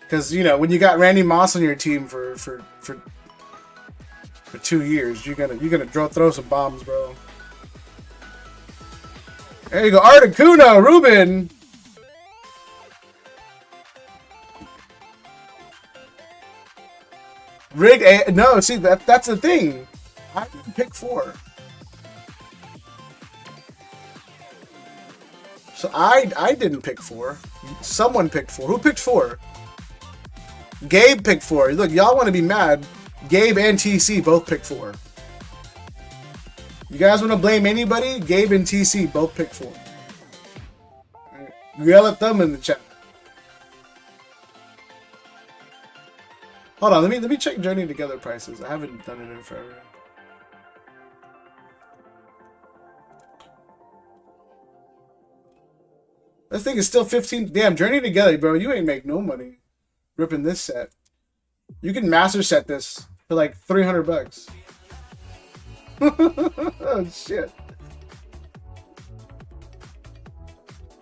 S1: Because when you got Randy Moss on your team for 2 years, you're gonna throw some bombs, bro. There you go, Articuno, Ruben. Rig. No, see that's the thing. I didn't pick 4. So I didn't pick 4. Someone picked 4. Who picked 4? Gabe picked 4. Look, y'all want to be mad. Gabe and TC both picked 4. You guys want to blame anybody? Gabe and TC both picked 4. Right. Yell at them in the chat. Hold on, let me check Journey Together prices. I haven't done it in forever. This thing is still 15. Damn, Journey Together, bro. You ain't make no money ripping this set. You can master set this for like $300. Oh shit.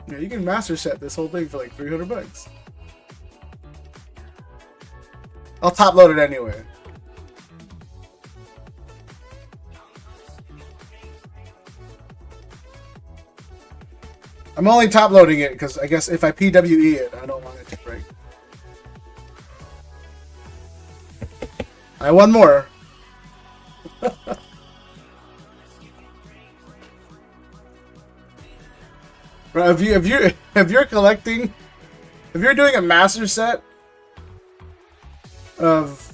S1: Yeah, you can master set this whole thing for like $300. I'll top load it anyway. I'm only top loading it because I guess if I PWE it, I don't want it to break. I won more. Bro, if you're collecting, if you're doing a master set of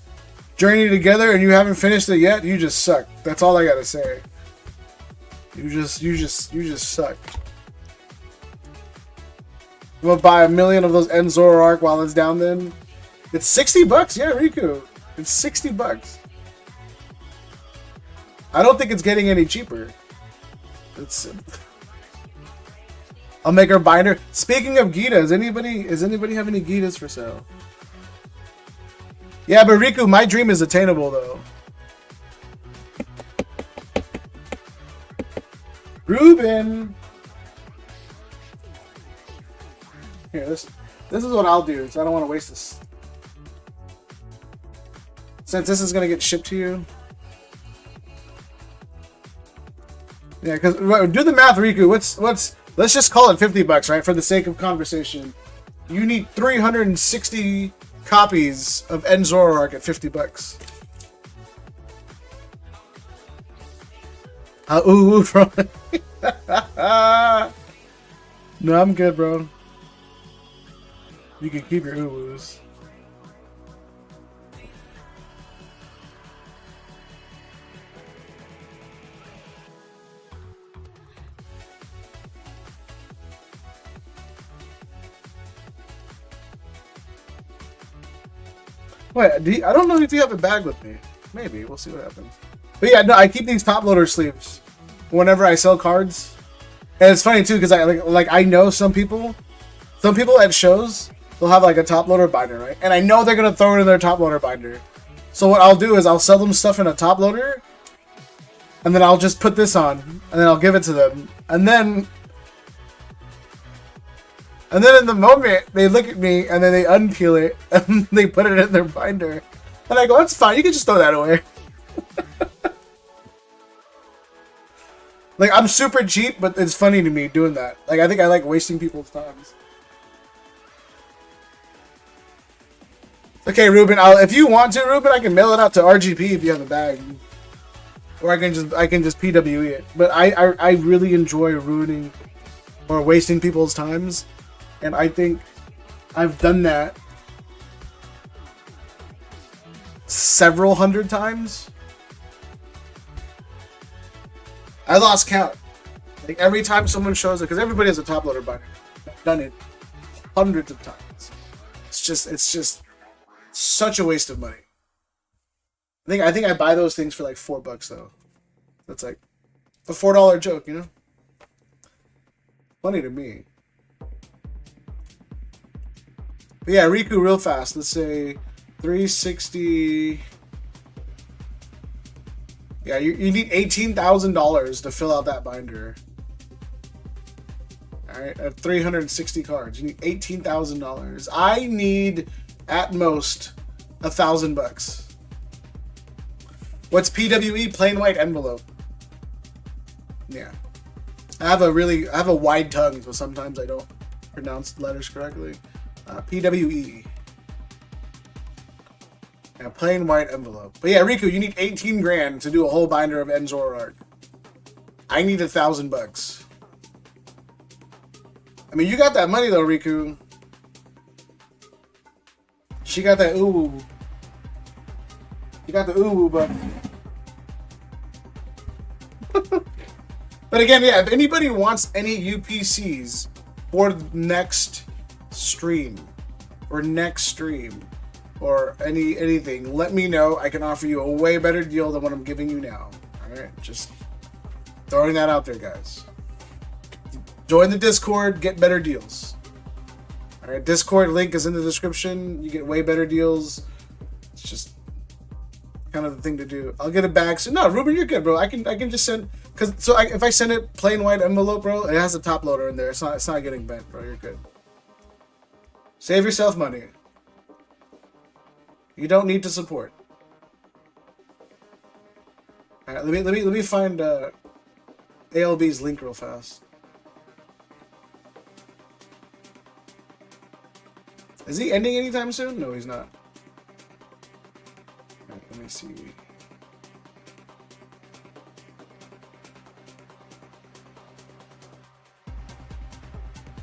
S1: Journey Together and you haven't finished it yet, you just suck. That's all I gotta say. You just suck. I'm gonna buy 1 million of those End Zoroark while it's down then. It's $60, yeah, Riku. It's $60. I don't think it's getting any cheaper. I'll make her binder. Speaking of Gita, does anybody have any Gitas for sale? Yeah, but Riku, my dream is attainable though. Ruben. Here, this is what I'll do. So I don't want to waste this. Since this is gonna get shipped to you. Yeah, because do the math, Riku. What's let's just call it $50, right? For the sake of conversation. You need 360 copies of End Zoroark at $50. Ooh, bro. No, I'm good, bro. You can keep your ooh-woos. Wait, I don't know if you have a bag with me. Maybe we'll see what happens. But yeah, no, I keep these top loader sleeves whenever I sell cards, and it's funny too because I know some people at shows they'll have like a top loader binder, right? And I know they're gonna throw it in their top loader binder. So what I'll do is I'll sell them stuff in a top loader, and then I'll just put this on, and then I'll give it to them, and then in the moment they look at me, and then they unpeel it, and they put it in their binder, and I go, "That's fine. You can just throw that away." Like, I'm super cheap, but it's funny to me doing that. Like, I think I like wasting people's time. Okay, Ruben, if you want to, Ruben, I can mail it out to RGP if you have a bag. Or I can just PWE it. But I really enjoy ruining or wasting people's times. And I think I've done that several hundred times. I lost count. Like, every time someone shows it, because everybody has a top loader binder. I've done it hundreds of times. It's just such a waste of money. I think I buy those things for like $4 though. That's like a $4 joke, you know? Funny to me. But yeah, Riku real fast. Let's say 360. Yeah, you need $18,000 to fill out that binder. Alright, at 360 cards. You need $18,000. I need, at most, $1,000. What's PWE? Plain white envelope. Yeah. I have a wide tongue, so sometimes I don't pronounce letters correctly. PWE. Yeah, plain white envelope. But yeah, Riku, you need 18 grand to do a whole binder of Enzor art. I need $1,000. I mean, you got that money though, Riku. She got that ooh. You got the ooh, but. But again, yeah, if anybody wants any UPCs for next stream or anything, let me know. I can offer you a way better deal than what I'm giving you now. All right, just throwing that out there, guys. Join the Discord, get better deals. All right, Discord link is in the description. You get way better deals. It's just kind of the thing to do. I'll get a bag. So no, Ruben, you're good, bro. I can just send if I send it plain white envelope, bro, it has a top loader in there. It's not getting bent, bro. You're good. Save yourself money. You don't need to support. All right, let me find ALB's link real fast. Is he ending anytime soon? No, he's not. All right, let me see.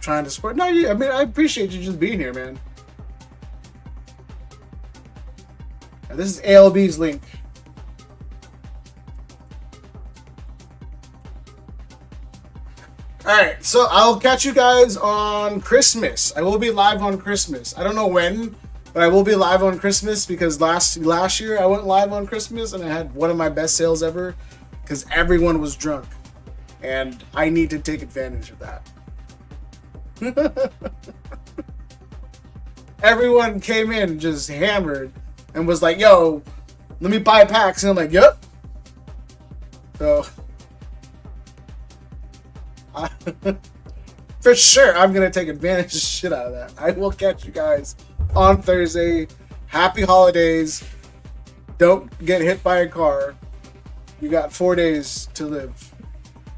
S1: Trying to support? No, I mean, I appreciate you just being here, man. Now, this is ALB's link. Alright, so I'll catch you guys on Christmas. I will be live on Christmas. I don't know when, but I will be live on Christmas because last year I went live on Christmas and I had one of my best sales ever because everyone was drunk. And I need to take advantage of that. Everyone came in just hammered and was like, yo, let me buy packs. And I'm like, yep. So, for sure, I'm going to take advantage of the shit out of that. I will catch you guys on Thursday. Happy holidays. Don't get hit by a car. You got 4 days to live,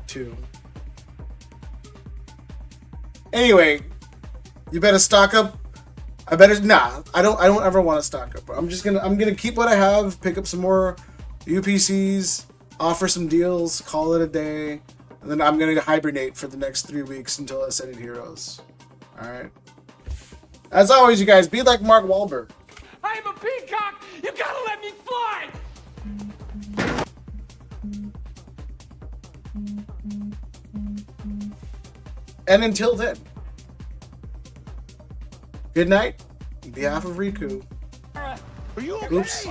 S1: too. Anyway, you better stock up. I don't ever want to stock up. I'm gonna keep what I have, pick up some more UPCs, offer some deals, call it a day, and then I'm gonna hibernate for the next 3 weeks until Ascended Heroes. Alright. As always, you guys, be like Mark Wahlberg.
S2: I am a peacock! You gotta let me fly!
S1: And until then, good night, on behalf of Riku.
S2: Are you okay?
S1: Oops.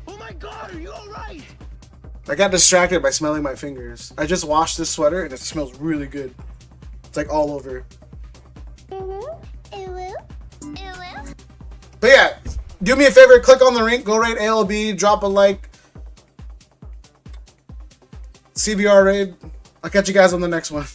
S2: Oh my god, are you alright?
S1: I got distracted by smelling my fingers. I just washed this sweater and it smells really good. It's like all over. But yeah, do me a favor, click on the link, go rate ALB, drop a like. CBR raid. I'll catch you guys on the next one.